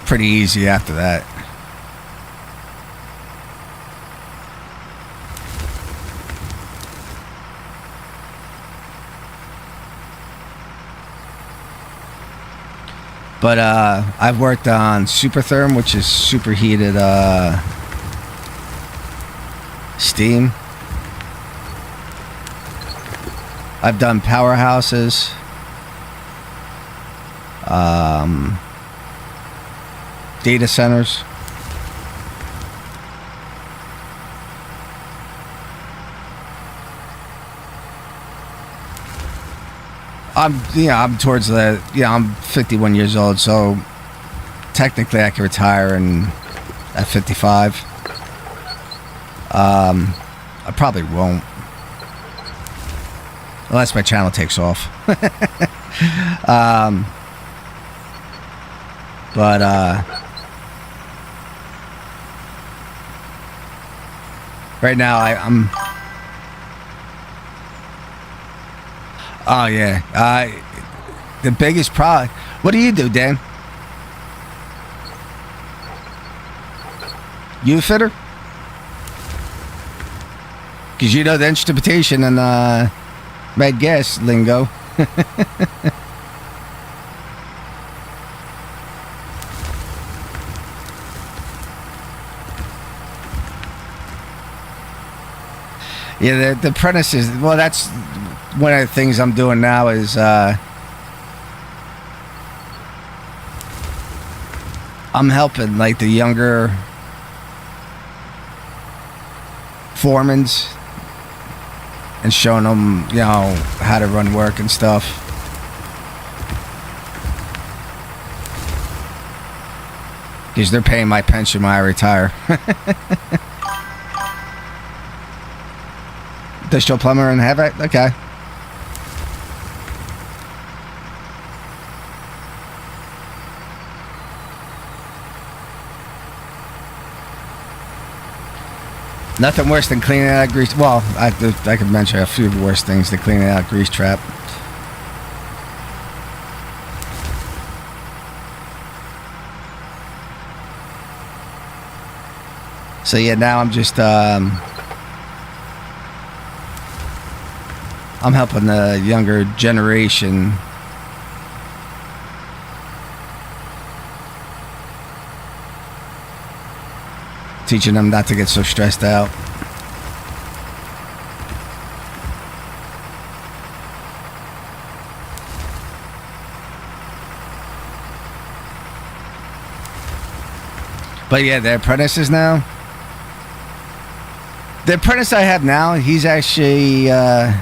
pretty easy after that. But I've worked on Supertherm, which is superheated steam. I've done powerhouses. Data centers. I'm towards the, I'm 51 years old, so technically I can retire at 55. I probably won't. Unless my channel takes off. But right now I'm oh yeah, the biggest problem. What do you do, Dan? You a fitter? Because you know the instrumentation and med gas lingo. Yeah, the apprentices. Well, that's one of the things I'm doing now is I'm helping like the younger foremans and showing them, you know, how to run work and stuff. Because they're paying my pension when I retire. Industrial plumber and have it? Okay. Nothing worse than cleaning out a grease. Well, I could mention a few worse things than cleaning out a grease trap. So yeah, now I'm just I'm helping the younger generation teaching them not to get so stressed out. But yeah, the apprentices now. The apprentice I have now, he's actually a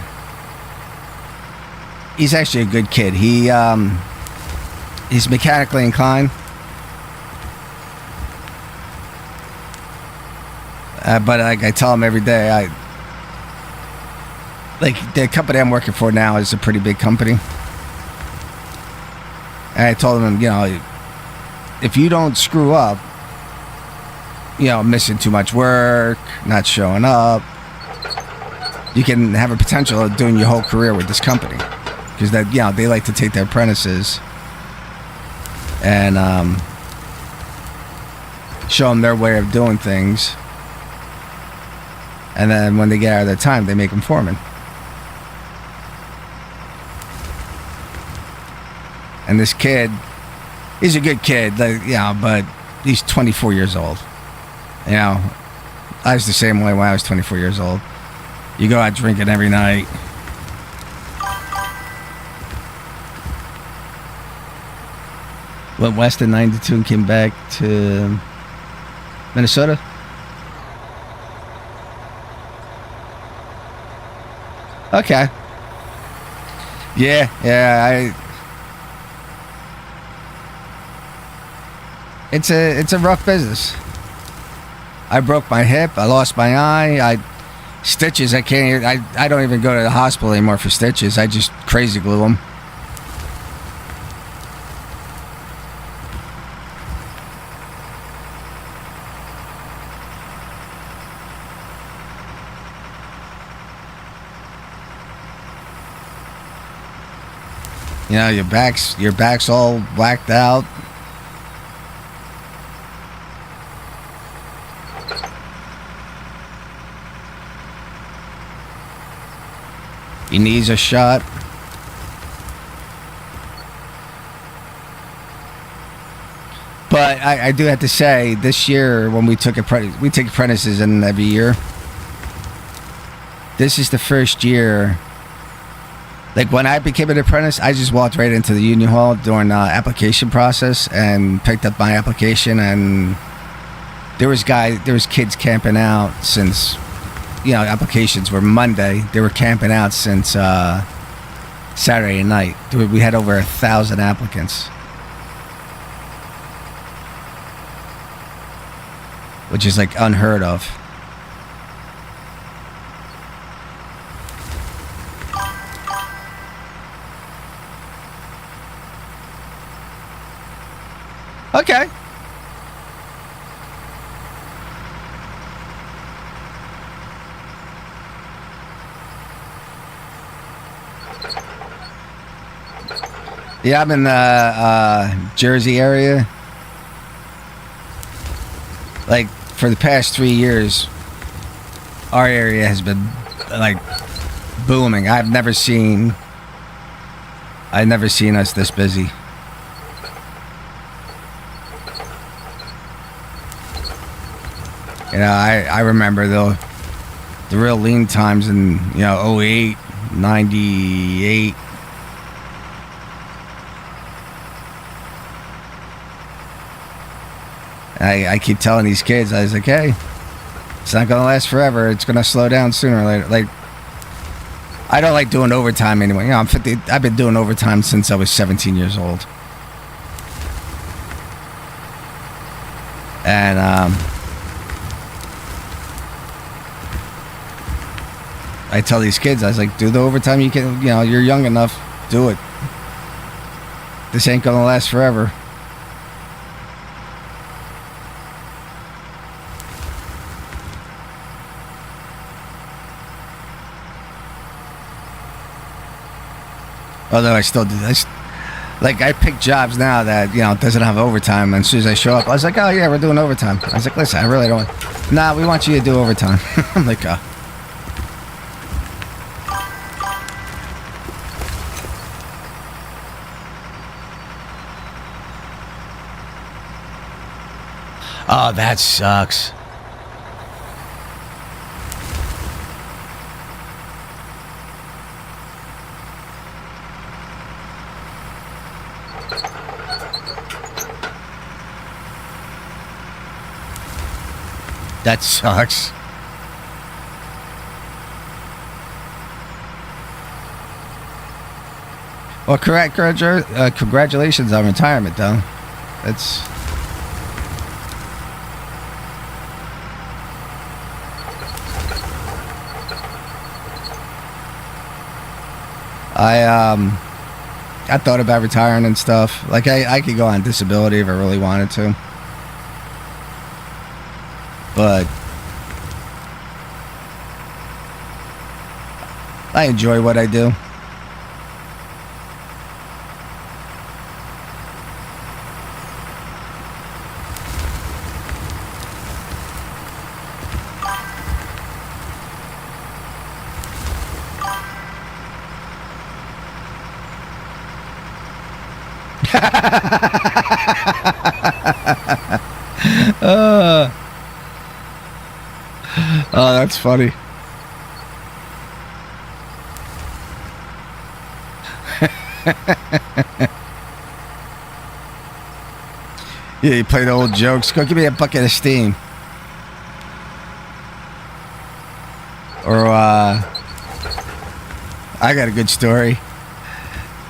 good kid. He's mechanically inclined. But like I tell him every day, like the company I'm working for now is a pretty big company. And I told him, you know, if you don't screw up, you know, missing too much work, not showing up, you can have a potential of doing your whole career with this company. Because that, you know, they like to take their apprentices and show them their way of doing things. And then when they get out of their time, they make them foreman. And this kid, he's a good kid, like, you know, but he's 24 years old. You know, I was the same way when I was 24 years old. You go out drinking every night. Went west in 92 and came back to Minnesota. Okay. Yeah. It's a rough business. I broke my hip. I lost my eye. Stitches. I can't. I don't even go to the hospital anymore for stitches. I just crazy glue them. You know, your back's all whacked out. Your knees are shot. But I do have to say, this year when we take apprentices in every year. This is the first year. Like when I became an apprentice, I just walked right into the union hall during the application process and picked up my application, and there was kids camping out since, applications were Monday. They were camping out since Saturday night. We had over 1,000 applicants, which is like unheard of. Okay. Yeah, I'm in the Jersey area. Like, for the past 3 years, our area has been, like, booming. I've never seen us this busy. I remember the real lean times in, 08, 98. I keep telling these kids, I was like, hey, it's not going to last forever. It's going to slow down sooner or later. Like, I don't like doing overtime anyway. I'm 50. I've been doing overtime since I was 17 years old. And, I tell these kids, I was like, do the overtime you can, you're young enough, do it. This ain't gonna last forever. Although I still do this. Like, I pick jobs now that, doesn't have overtime, and as soon as I show up, I was like, oh yeah, we're doing overtime. I was like, listen, I really don't want, nah, we want you to do overtime. I'm like, oh, that sucks. That sucks. Well, congratulations on retirement, though. That's... I thought about retiring and stuff. Like, I could go on disability if I really wanted to. But I enjoy what I do. Oh, that's funny. Yeah, you play the old jokes. Go give me a bucket of steam. Or, I got a good story.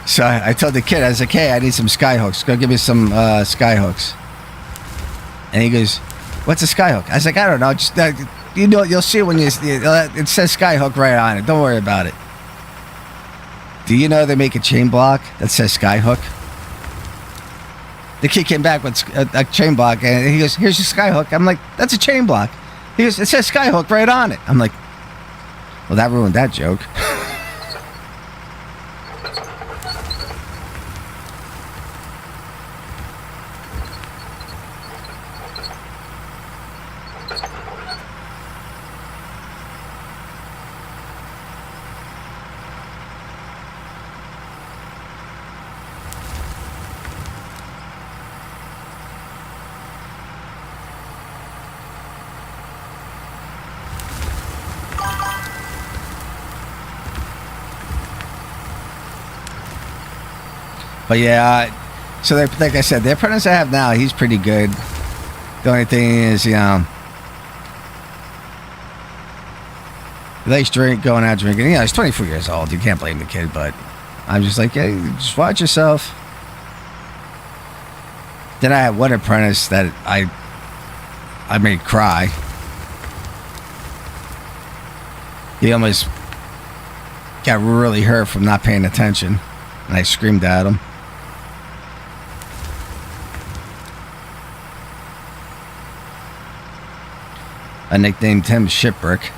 So I told the kid, I was like, hey, I need some skyhooks. Go give me some skyhooks. And he goes, what's a skyhook? I was like, I don't know. Just you know, you'll see when it says skyhook right on it. Don't worry about it. Do you know they make a chain block that says skyhook? The kid came back with a chain block, and he goes, here's your skyhook. I'm like, that's a chain block. He goes, it says skyhook right on it. I'm like, well, that ruined that joke. But yeah, so like I said, the apprentice I have now, he's pretty good. The only thing is, you know, he likes going out drinking. You know, he's 24 years old. You can't blame the kid, but I'm just like, hey, just watch yourself. Then I had one apprentice that I made cry. He almost got really hurt from not paying attention, and I screamed at him. I nicknamed him Shipwreck.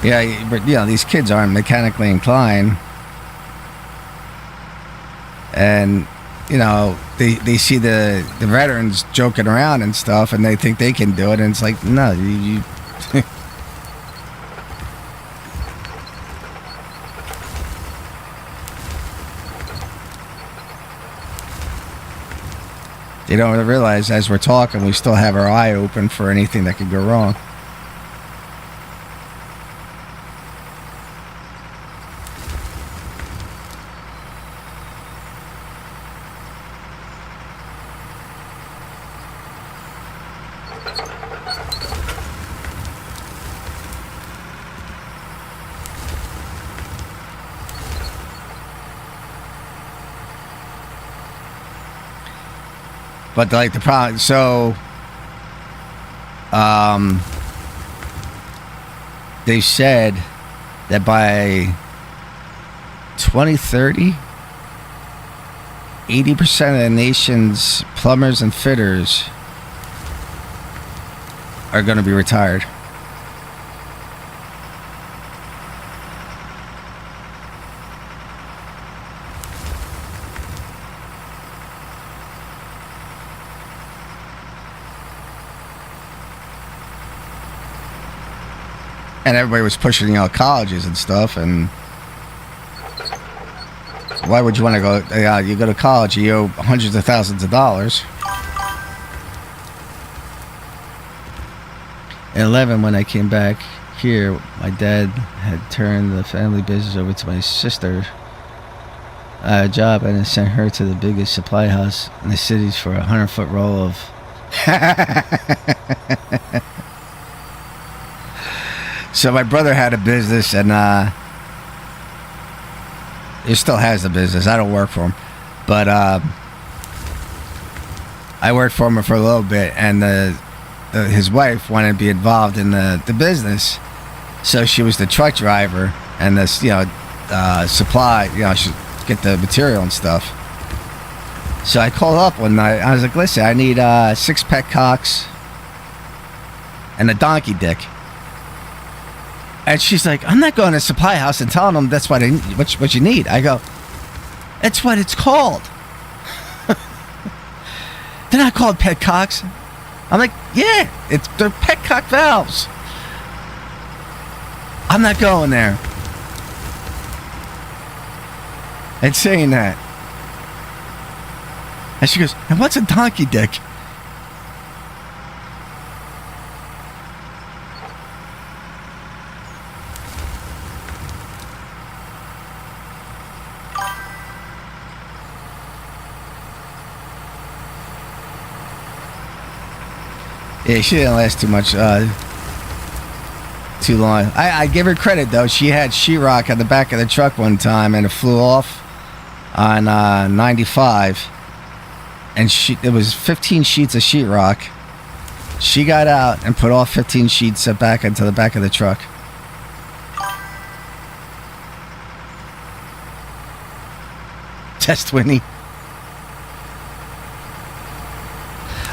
Yeah, but you know, these kids aren't mechanically inclined. And, you know, they see the veterans joking around and stuff, and they think they can do it, and it's like, no, you They don't realize as we're talking, we still have our eye open for anything that could go wrong. But like the problem, so they said that by 2030, 80% of the nation's plumbers and fitters are going to be retired. And everybody was pushing, you know, colleges and stuff. And why would you want to go? You go to college, you owe hundreds of thousands of dollars. At 11, when I came back here, my dad had turned the family business over to my sister. A job, and I sent her to the biggest supply house in the cities for 100-foot roll of. So my brother had a business, and he still has a business. I don't work for him, but I worked for him for a little bit, and his wife wanted to be involved in the business, so she was the truck driver and this, you know, supply, you know, she get the material and stuff. So I called up one night. I was like, listen, I need 6 pet cocks and a donkey dick. And she's like, I'm not going to supply house and telling them that's what you need. I go, that's what it's called. They're not called pet cocks. I'm like, yeah, they're pet cock valves. I'm not going there. And saying that. And she goes, and what's a donkey dick? Yeah, she didn't last too much, too long. I give her credit, though. She had sheetrock on the back of the truck one time, and it flew off on 95. And it was 15 sheets of sheetrock. She got out and put all 15 sheets back into the back of the truck. Test Whitney.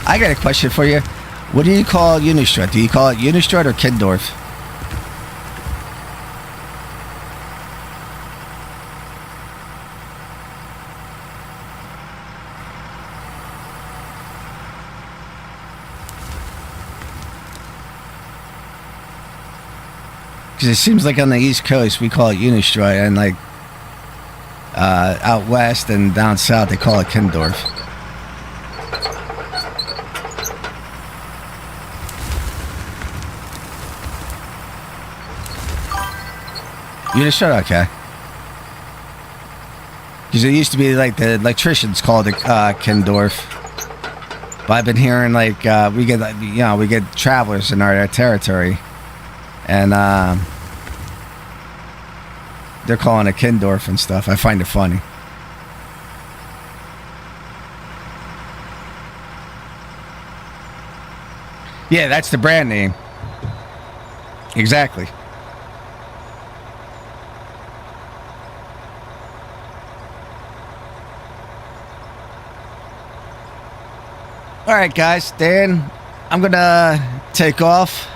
I got a question for you. What do you call Unistrut? Do you call it Unistrut or Kindorf? Because it seems like on the East Coast we call it Unistrut, and like out west and down south they call it Kindorf. Unistrut, okay. Because it used to be like the electricians called it Kindorf. But I've been hearing like we get travelers in our territory, and they're calling it Kindorf and stuff. I find it funny. Yeah, that's the brand name. Exactly. All right, guys. Dan, I'm going to take off.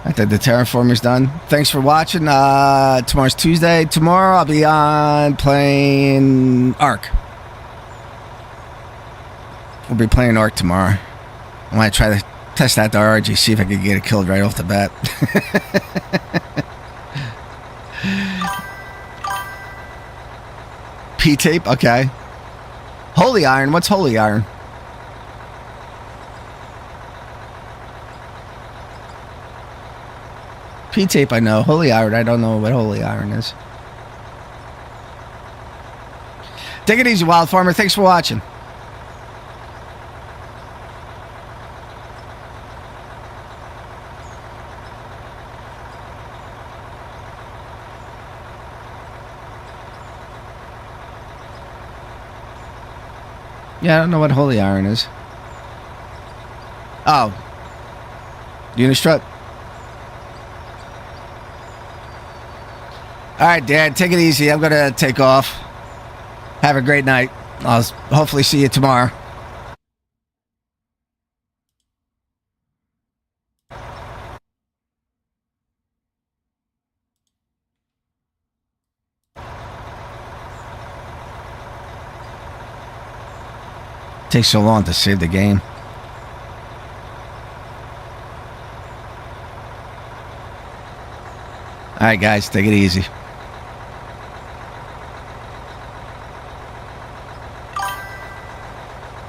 I think the terraforming's done. Thanks for watching. Tomorrow's Tuesday. Tomorrow I'll be on playing Ark. We'll be playing Ark tomorrow. I might try to test out the RG, see if I can get it killed right off the bat. P-tape? Okay. Holy Iron? What's Holy Iron? P-tape I know. Holy Iron, I don't know what Holy Iron is. Take it easy, Wild Farmer. Thanks for watching. Yeah, I don't know what Holy Iron is. Oh. Unistrut? Alright, Dad, take it easy. I'm going to take off. Have a great night. I'll hopefully see you tomorrow. Takes so long to save the game. Alright, guys, take it easy.